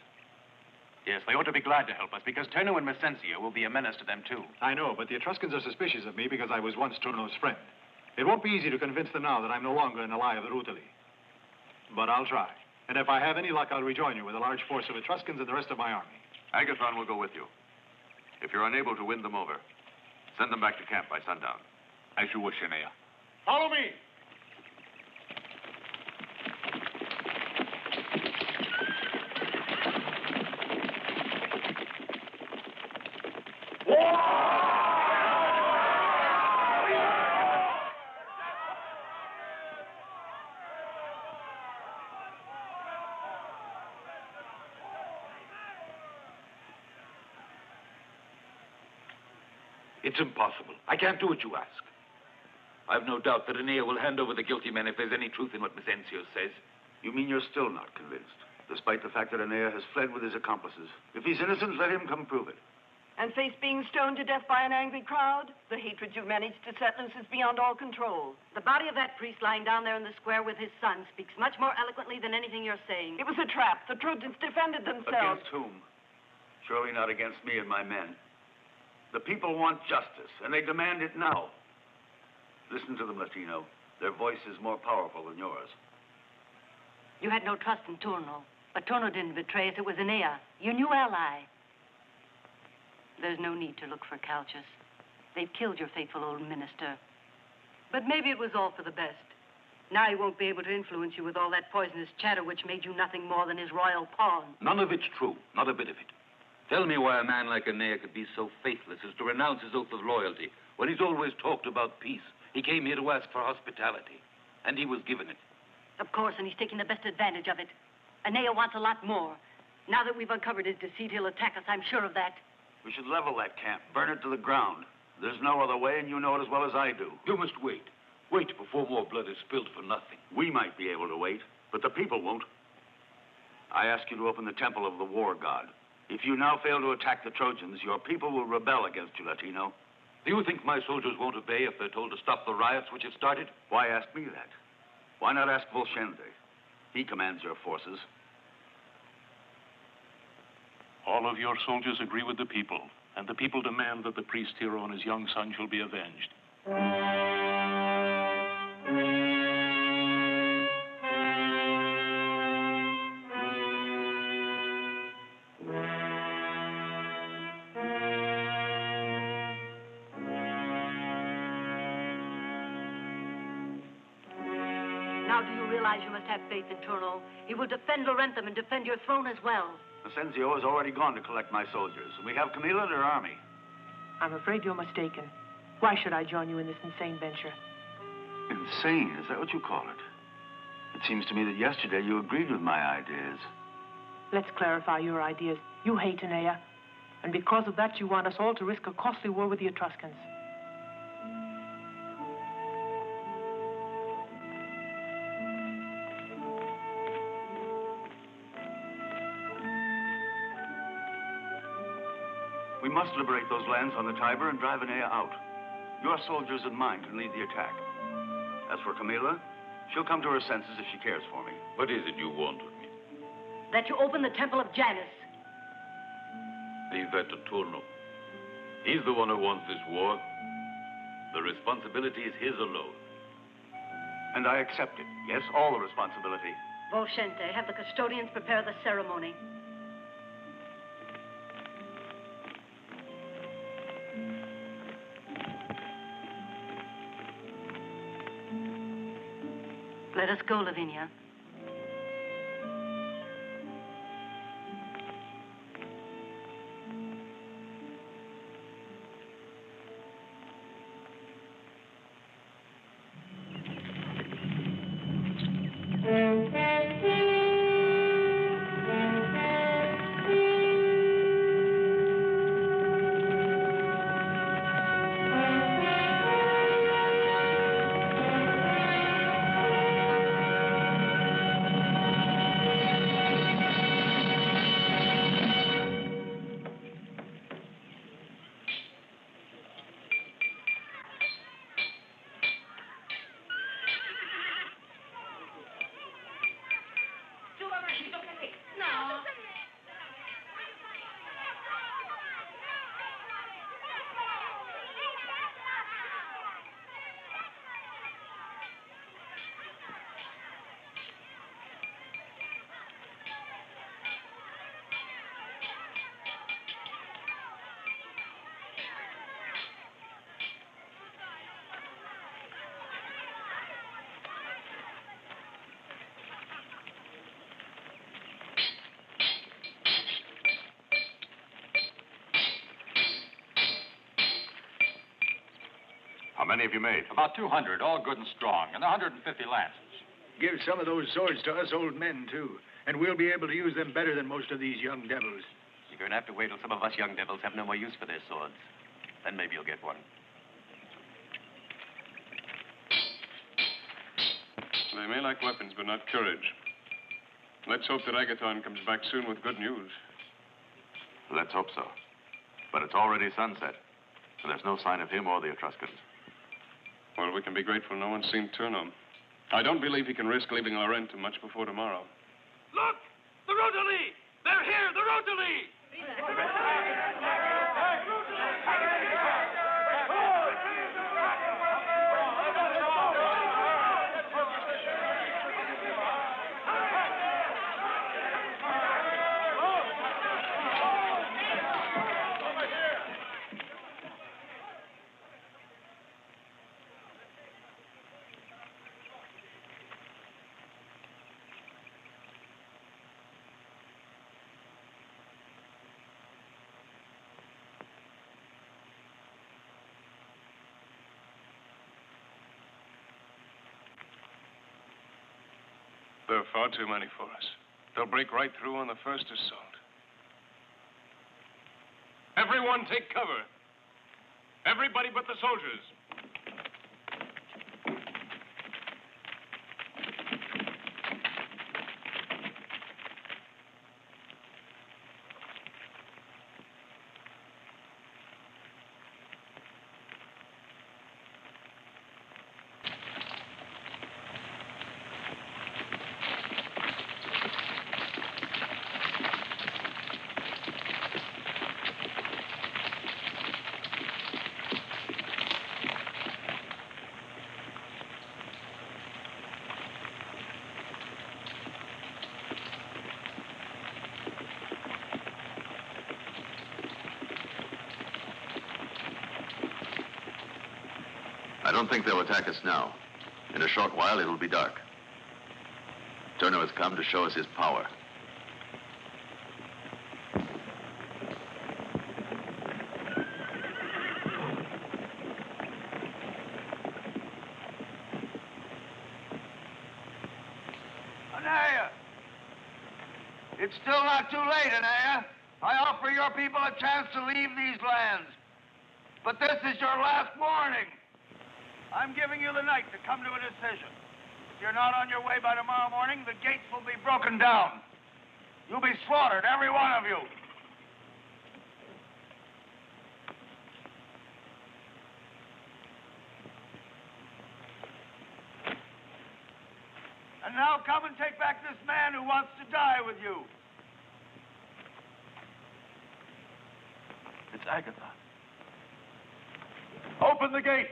Yes, they ought to be glad to help us, because Turno and Messencia will be a menace to them, too. I know, but the Etruscans are suspicious of me because I was once Turno's friend. It won't be easy to convince them now that I'm no longer an ally of the Rutuli. But I'll try. And if I have any luck, I'll rejoin you with a large force of Etruscans and the rest of my army. Agathon will go with you. If you're unable to win them over, send them back to camp by sundown. As you wish, Aenea. Follow me! It's impossible. I can't do what you ask. I've no doubt that Aenea will hand over the guilty men if there's any truth in what Messencia says. You mean you're still not convinced, despite the fact that Aenea has fled with his accomplices? If he's innocent, let him come prove it. And face being stoned to death by an angry crowd? The hatred you managed to set loose is beyond all control. The body of that priest lying down there in the square with his son speaks much more eloquently than anything you're saying. It was a trap. The Trojans defended themselves. Against whom? Surely not against me and my men. The people want justice, and they demand it now. Listen to them, Latino. Their voice is more powerful than yours. You had no trust in Turno, but Turno didn't betray us. It was Aenea, your new ally. There's no need to look for Calchas. They've killed your faithful old minister. But maybe it was all for the best. Now he won't be able to influence you with all that poisonous chatter which made you nothing more than his royal pawn. None of it's true. Not a bit of it. Tell me why a man like Aenea could be so faithless as to renounce his oath of loyalty when he's always talked about peace. He came here to ask for hospitality, and he was given it. Of course, and he's taking the best advantage of it. Aenea wants a lot more. Now that we've uncovered his deceit, he'll attack us, I'm sure of that. We should level that camp, burn it to the ground. There's no other way, and you know it as well as I do. You must wait. Wait before more blood is spilled for nothing. We might be able to wait, but the people won't. I ask you to open the temple of the war god. If you now fail to attack the Trojans, your people will rebel against you, Latino. Do you think my soldiers won't obey if they're told to stop the riots which have started? Why ask me that? Why not ask Volshende? He commands your forces. All of your soldiers agree with the people. and the people demand that the priest hero and his young son shall be avenged. Now do you realize you must have faith in Turno? He will defend Laurentum and defend your throne as well. Mesenzio has already gone to collect my soldiers, and we have Camilla and her army. I'm afraid you're mistaken. Why should I join you in this insane venture? Insane? Is that what you call it? It seems to me that yesterday you agreed with my ideas. Let's clarify your ideas. You hate Aenea, and because of that, you want us all to risk a costly war with the Etruscans. We must liberate those lands on the Tiber and drive Aenea out. Your soldiers and mine can lead the attack. As for Camilla, she'll come to her senses if she cares for me. What is it you want of me? That you open the temple of Janus. Leave that to Turno. He's the one who wants this war. The responsibility is his alone. And I accept it. Yes, all the responsibility. Volscente, have the custodians prepare the ceremony. Let us go, Lavinia. How many have you made? About 200, all good and strong, and 150 lances. Give some of those swords to us old men, too, and we'll be able to use them better than most of these young devils. You're going to have to wait till some of us young devils have no more use for their swords. Then maybe you'll get one. They may lack weapons, but not courage. Let's hope that Agathon comes back soon with good news. Let's hope so. But it's already sunset, and there's no sign of him or the Etruscans. Well, we can be grateful no one's seen Turno. I don't believe he can risk leaving Laurentum much before tomorrow. Look! The Rotoli! They're here! The Rotoli! There are far too many for us. They'll break right through on the first assault. Everyone take cover. Everybody but the soldiers. don't think they'll attack us now. In a short while, it'll be dark. Turner has come to show us his power. Anaya! It's still not too late, Anaya. I offer your people a chance to leave these lands. But this is your last warning. I'm giving you the night to come to a decision. If you're not on your way by tomorrow morning, the gates will be broken down. You'll be slaughtered, every one of you. And now come and take back this man who wants to die with you. It's Agatha. Open the gates.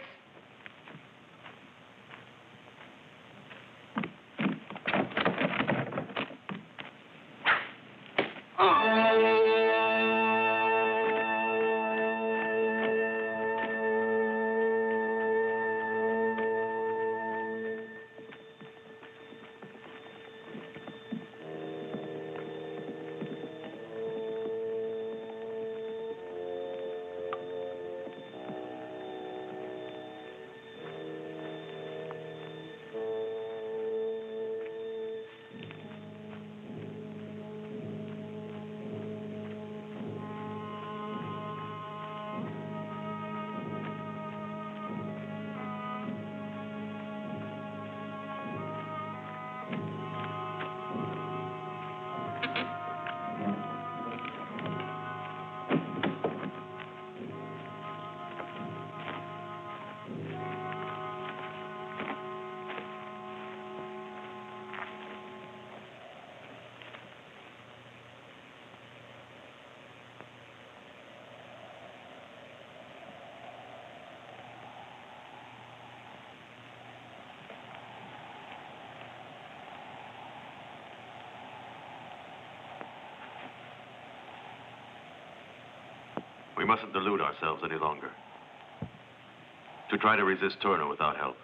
We mustn't delude ourselves any longer. To try to resist Turner without help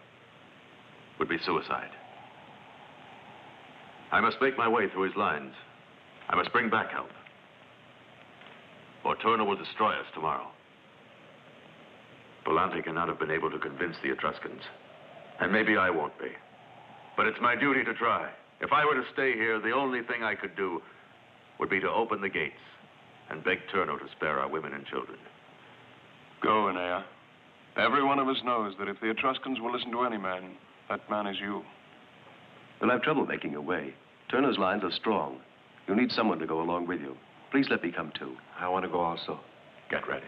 would be suicide. I must make my way through his lines. I must bring back help. Or Turner will destroy us tomorrow. Volante cannot have been able to convince the Etruscans. And maybe I won't be. But it's my duty to try. If I were to stay here, the only thing I could do would be to open the gates and beg Turno to spare our women and children. Go, Aeneas. Every one of us knows that if the Etruscans will listen to any man, that man is you. You'll have trouble making your way. Turner's lines are strong. You'll need someone to go along with you. Please let me come too. I want to go also. Get ready.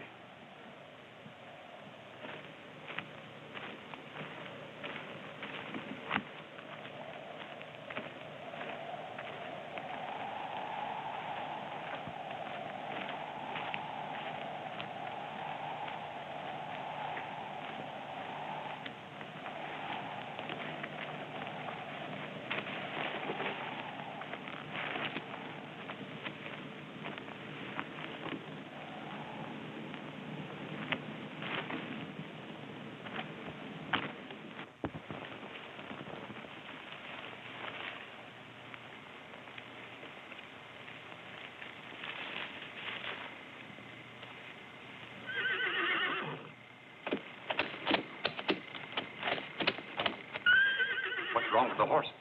What's wrong with the horses?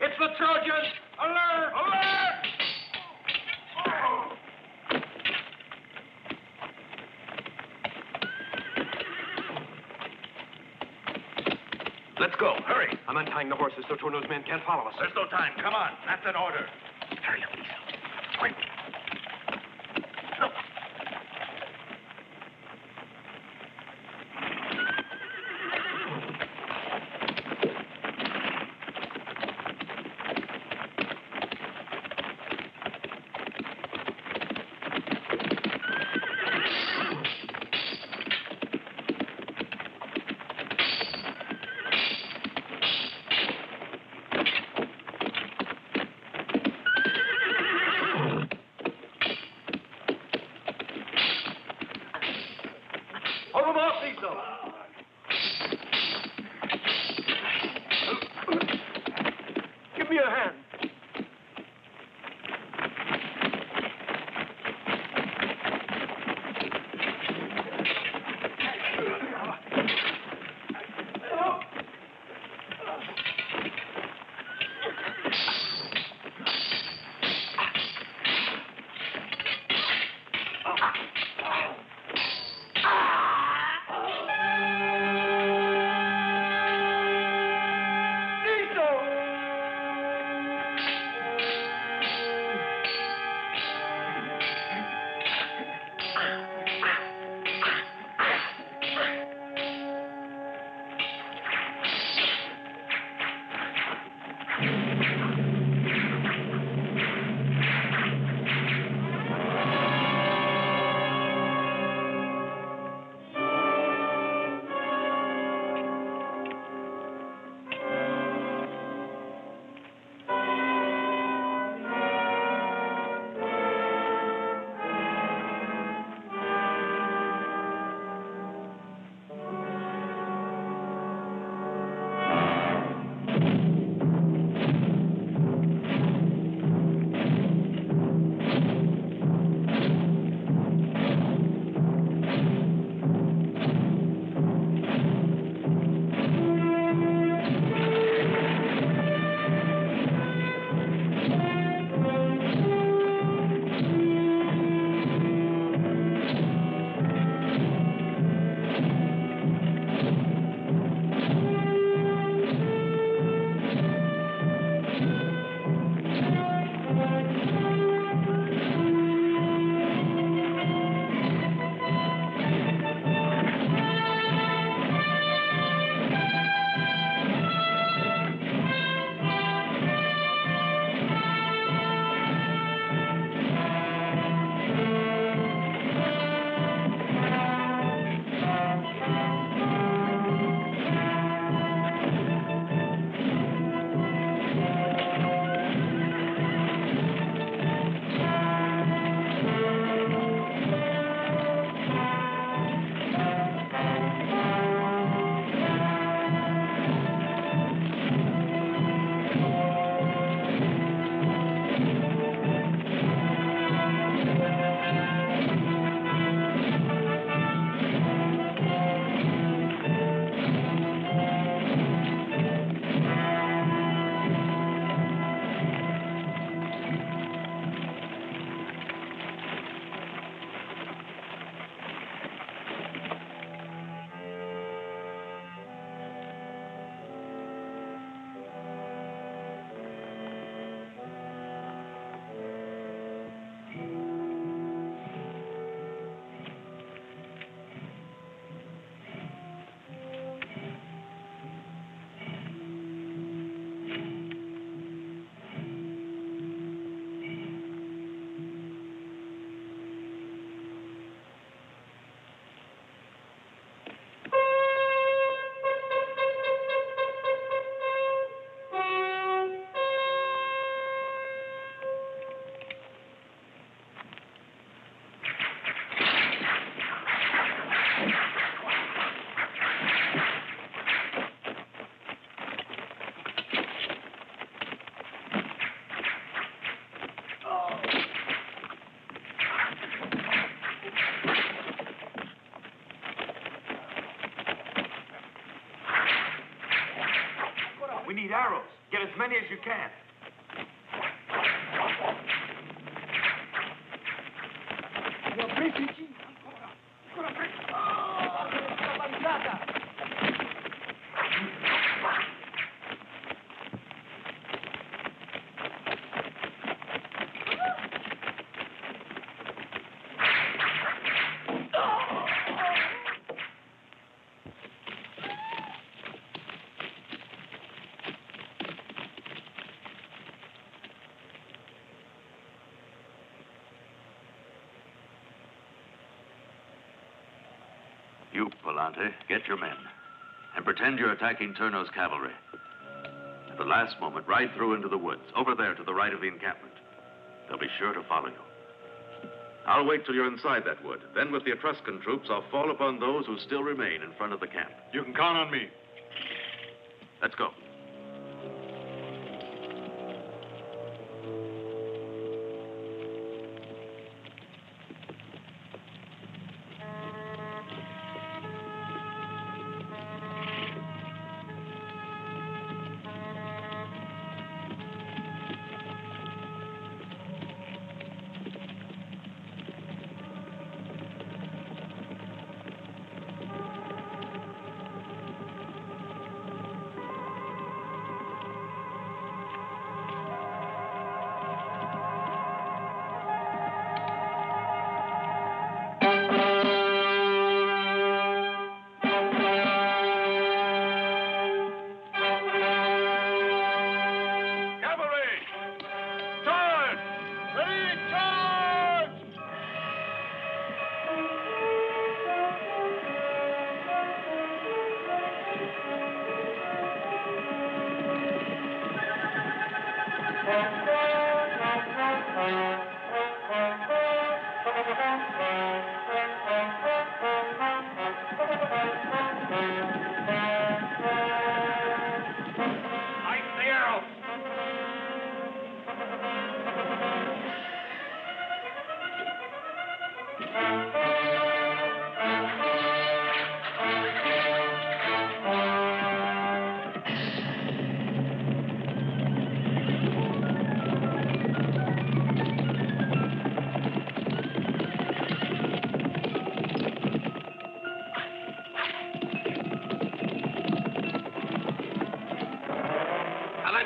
It's the Trojans! Alert! Alert! Let's go. Hurry. I'm untying the horses so Turno's men can't follow us. There's no time. Come on. That's an order. Hurry up, Lisa. Quick. Get as many as you can. You, Palante, get your men and pretend you're attacking Turno's cavalry. At the last moment, ride through into the woods, over there to the right of the encampment. They'll be sure to follow you. I'll wait till you're inside that wood. Then with the Etruscan troops, I'll fall upon those who still remain in front of the camp. You can count on me. Let's go.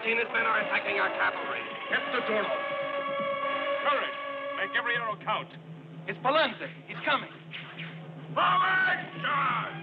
His men are attacking our cavalry. Get the Turno. Courage. Make every arrow count. It's Palante. He's coming. Forward! Charge!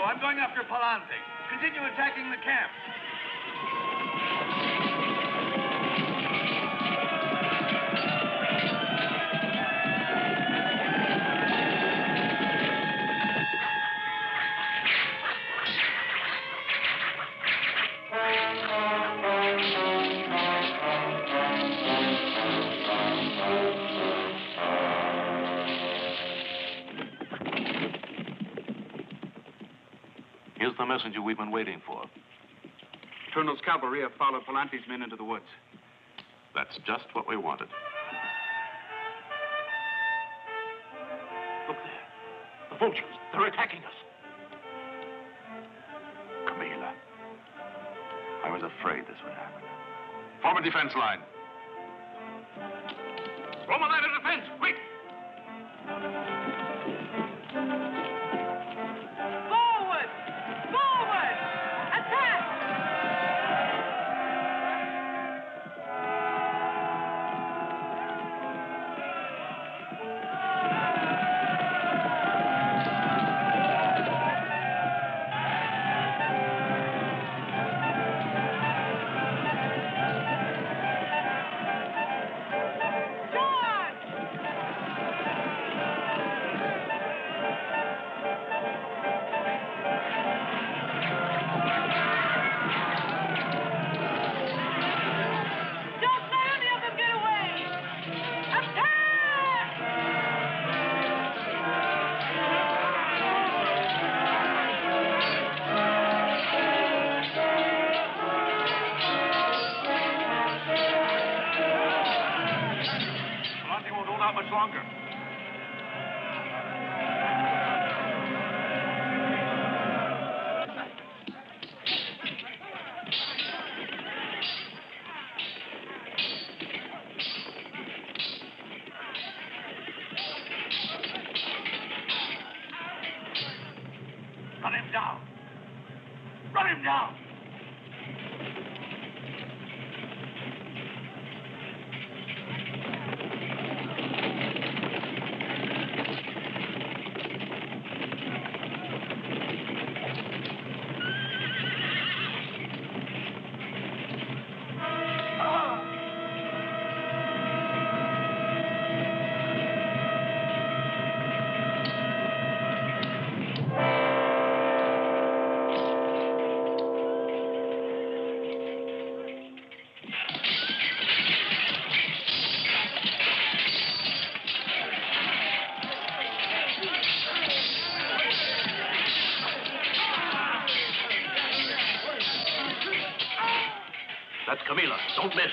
I'm going after Palante. Continue attacking the camp. Here's the messenger we've been waiting for. Turno's cavalry have followed Palante's men into the woods. That's just what we wanted. Look there. The vultures. They're attacking us. Camila. I was afraid this would happen. Form a defense line. Form a line of defense, quick! Forward! Forward! Attack! Volante won't hold out much longer. Run him down. Run him down. That's Camila. Don't miss.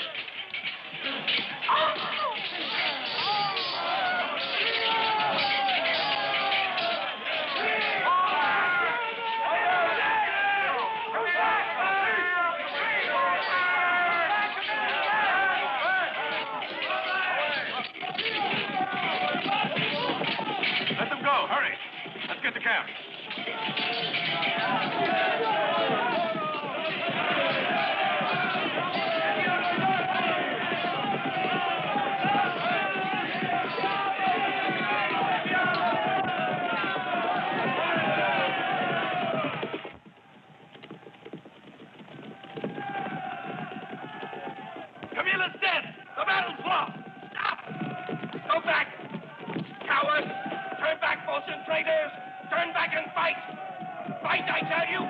Let them go. Hurry. Let's get to camp. Camilla's dead! The battle's lost! Stop! Go back! Cowards! Turn back, Bolshin traitors! Turn back and fight! Fight, I tell you!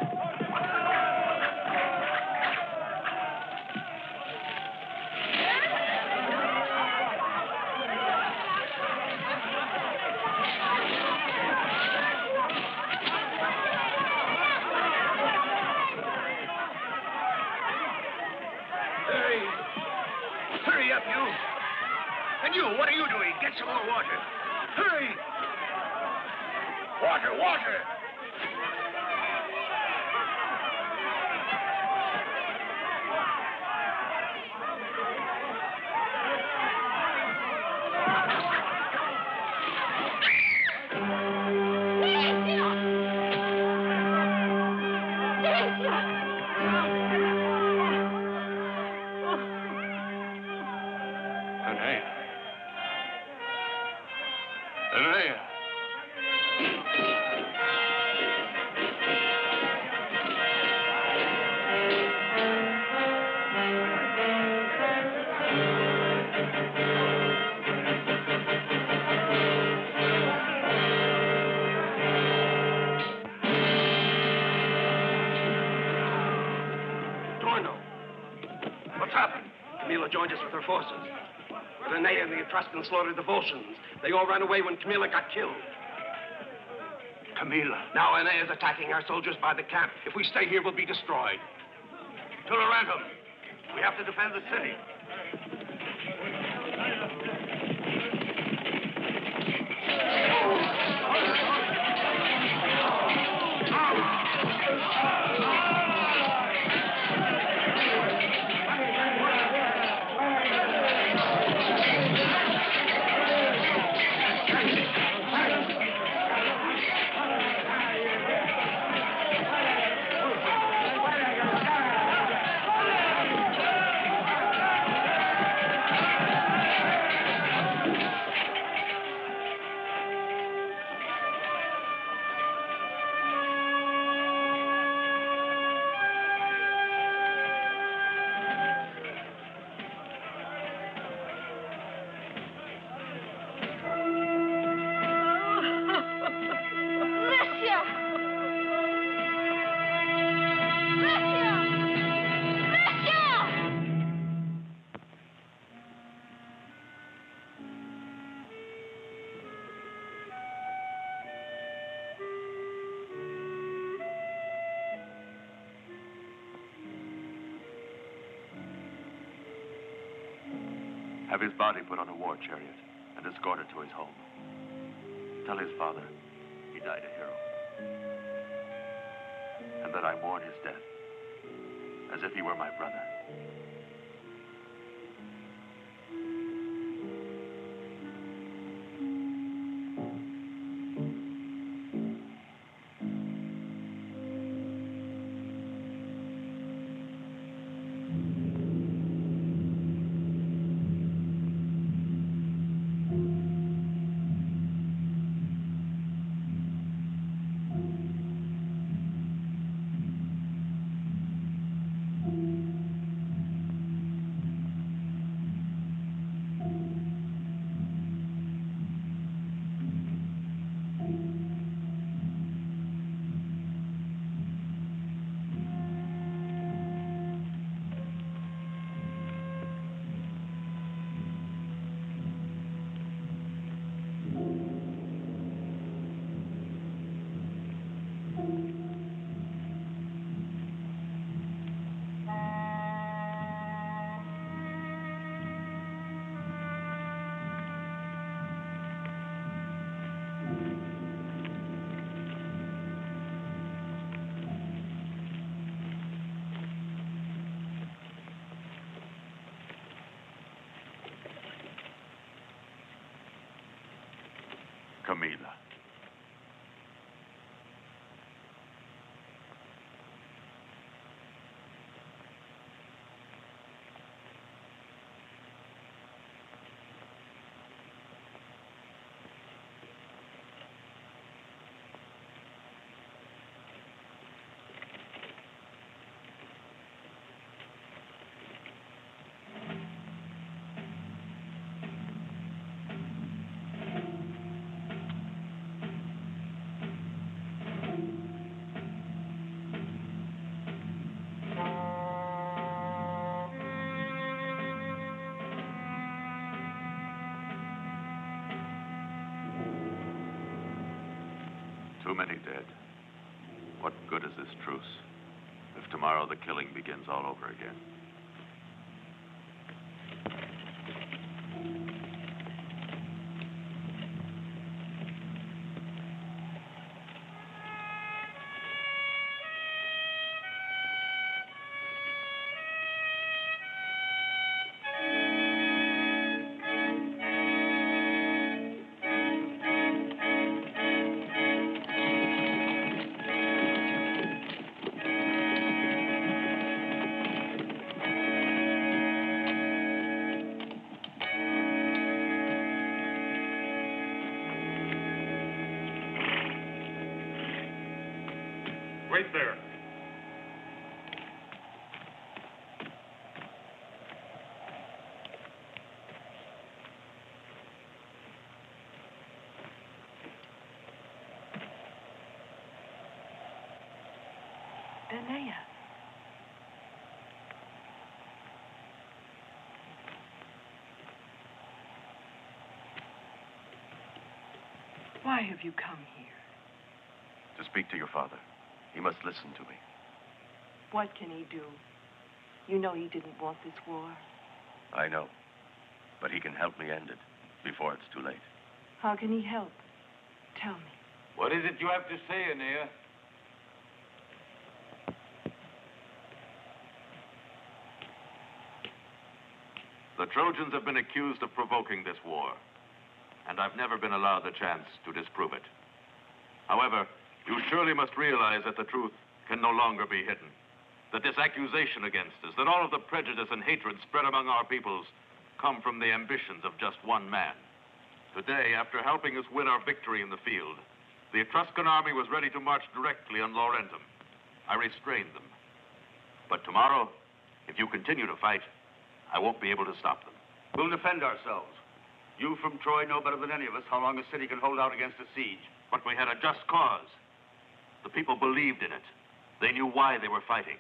Hurry! Hurry up, you! And you, what are you doing? Get some more water. Hurry! Water, water! What's happened? Camilla joined us with her forces. But Aeneas and the Etruscans slaughtered the Volscians. They all ran away when Camilla got killed. Camilla. Now Aeneas is attacking our soldiers by the camp. If we stay here, we'll be destroyed. To Laurentum. We have to defend the city. Have his body put on a war chariot and escorted to his home. Tell his father he died a hero. And that I mourn his death as if he were my brother. Camila. Too many dead. What good is this truce if tomorrow the killing begins all over again? Wait there. Aeneas. Why have you come here? To speak to your father. He must listen to me. What can he do? You know he didn't want this war. I know. But he can help me end it before it's too late. How can he help? Tell me. What is it you have to say, Aeneas? The Trojans have been accused of provoking this war, and I've never been allowed the chance to disprove it. However, you surely must realize that the truth can no longer be hidden. That this accusation against us, that all of the prejudice and hatred spread among our peoples come from the ambitions of just one man. Today, after helping us win our victory in the field, the Etruscan army was ready to march directly on Laurentum. I restrained them. But tomorrow, if you continue to fight, I won't be able to stop them. We'll defend ourselves. You from Troy know better than any of us how long a city can hold out against a siege. But we had a just cause. The people believed in it. They knew why they were fighting.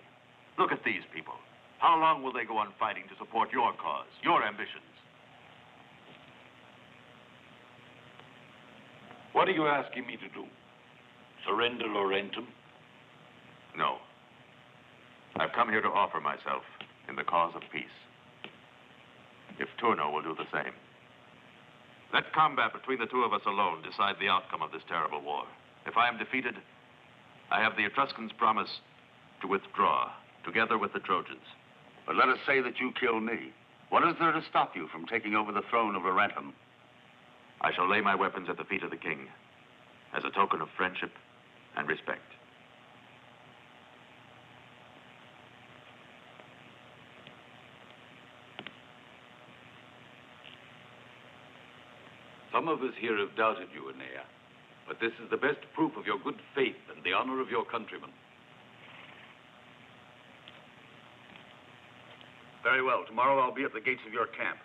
Look at these people. How long will they go on fighting to support your cause, your ambitions? What are you asking me to do? Surrender Laurentum? No. I've come here to offer myself in the cause of peace. if Turno will do the same. Let combat between the two of us alone decide the outcome of this terrible war. If I am defeated, I have the Etruscans' promise to withdraw, together with the Trojans. But let us say that you kill me. What is there to stop you from taking over the throne of Laurentum? I shall lay my weapons at the feet of the king as a token of friendship and respect. Some of us here have doubted you, Aeneas, but this is the best proof of your good faith and the honor of your countrymen. Very well. Tomorrow I'll be at the gates of your camp.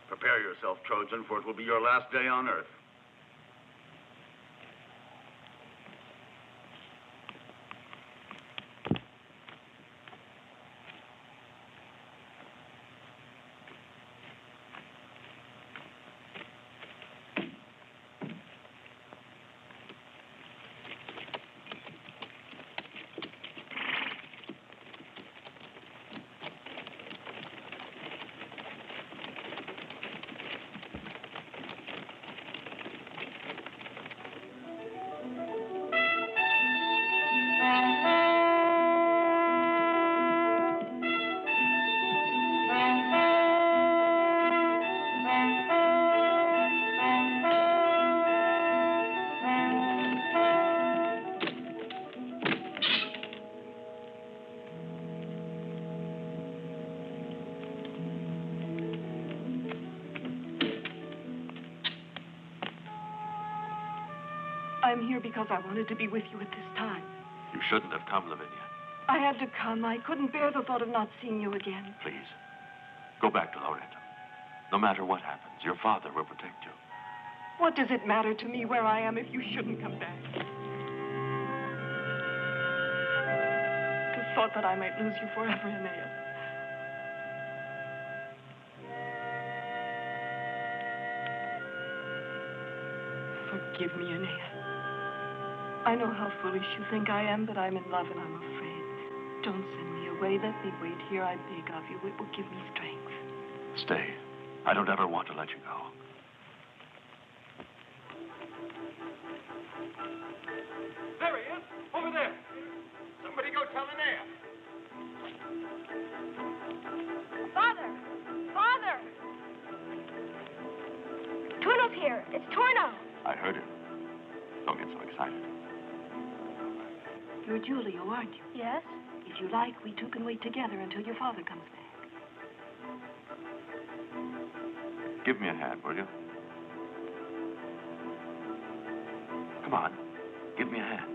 Prepare yourself, Trojan, for it will be your last day on earth. I'm here because I wanted to be with you at this time. You shouldn't have come, Lavinia. I had to come. I couldn't bear the thought of not seeing you again. Please, go back to Laurentum. No matter what happens, your father will protect you. What does it matter to me where I am if you shouldn't come back? The thought that I might lose you forever, Aeneas. Forgive me, Aeneas. I know how foolish you think I am, but I'm in love and I'm afraid. Don't send me away. Let me wait here, I beg of you. It will give me strength. Stay. I don't ever want to let you go. There he is, over there. Somebody go tell Aeneas. Father! Father! Turno's here. It's Turno. I heard him. Don't get so excited. You're Julio, aren't you? Yes? If you like, we two can wait together until your father comes back. Give me a hand, will you? Come on. Give me a hand.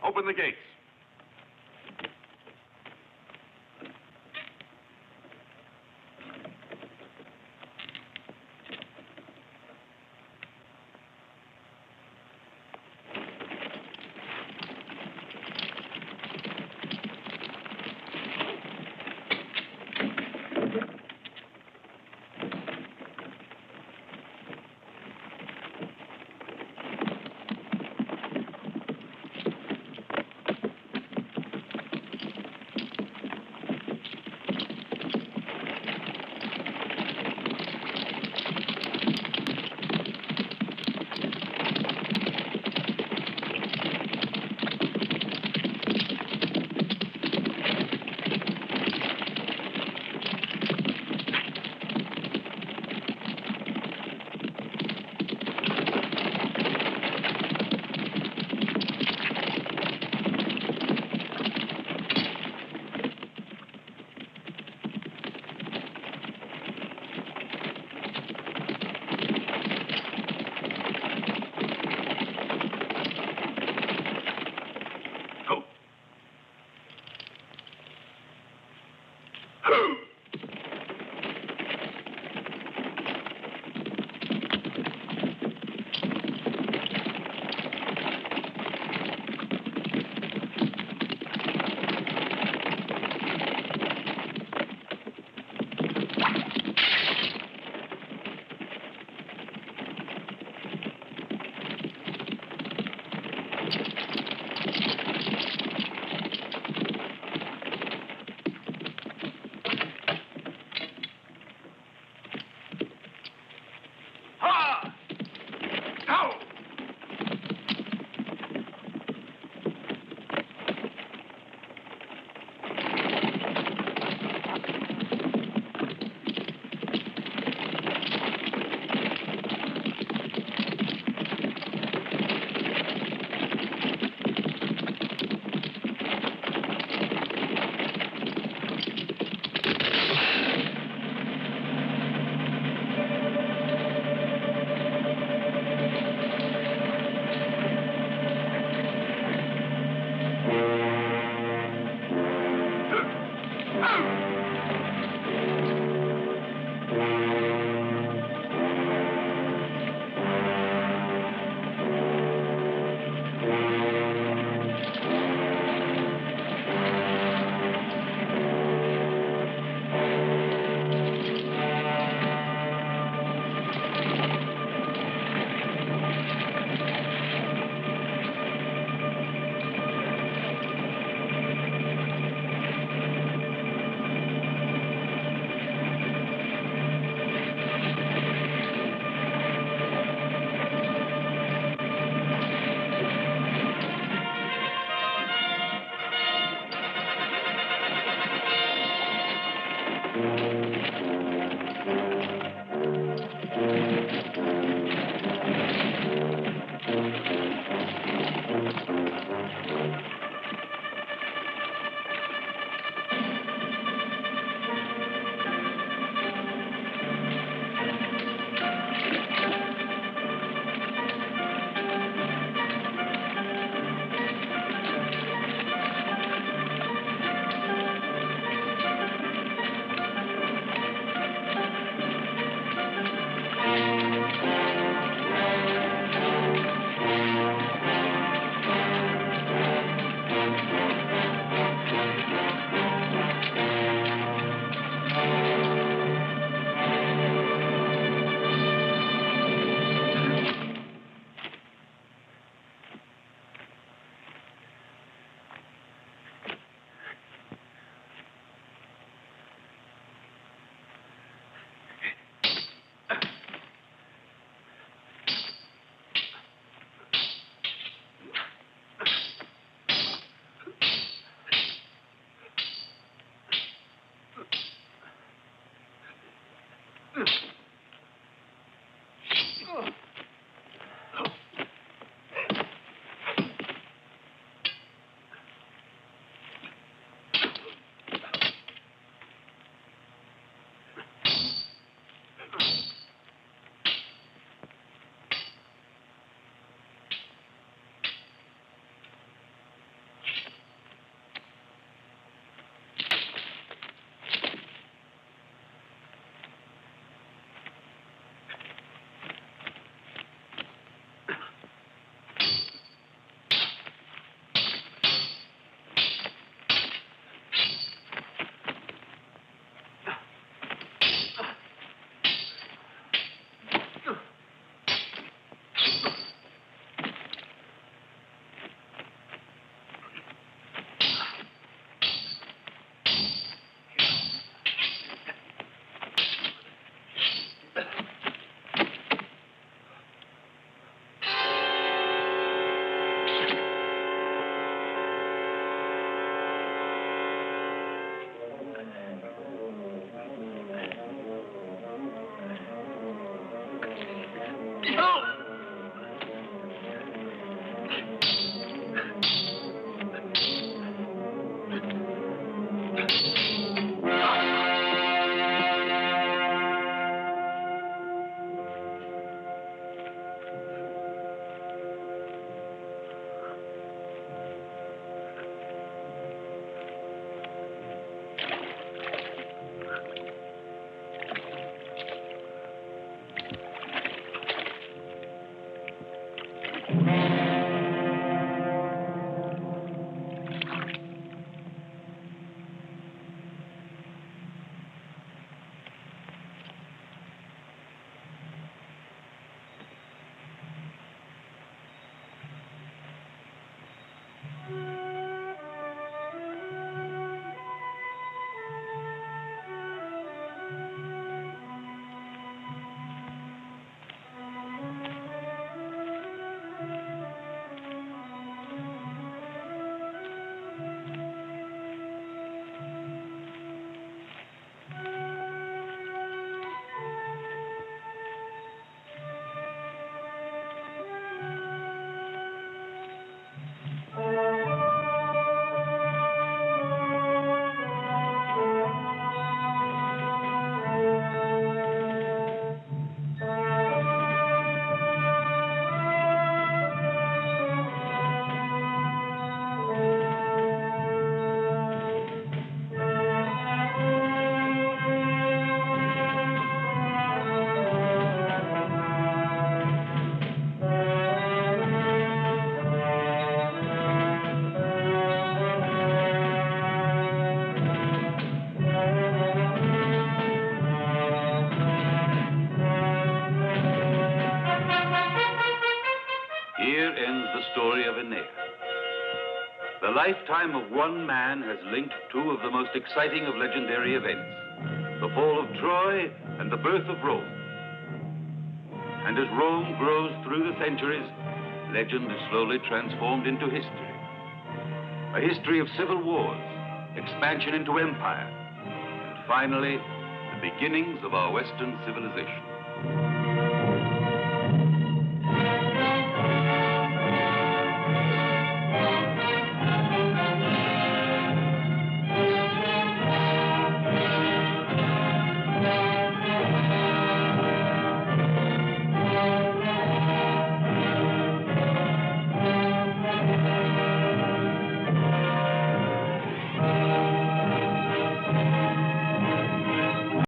Open the gates. story of Aeneas. The lifetime of one man has linked two of the most exciting of legendary events, the fall of Troy and the birth of Rome. And as Rome grows through the centuries, legend is slowly transformed into history. A history of civil wars, expansion into empire, and finally, the beginnings of our Western civilization.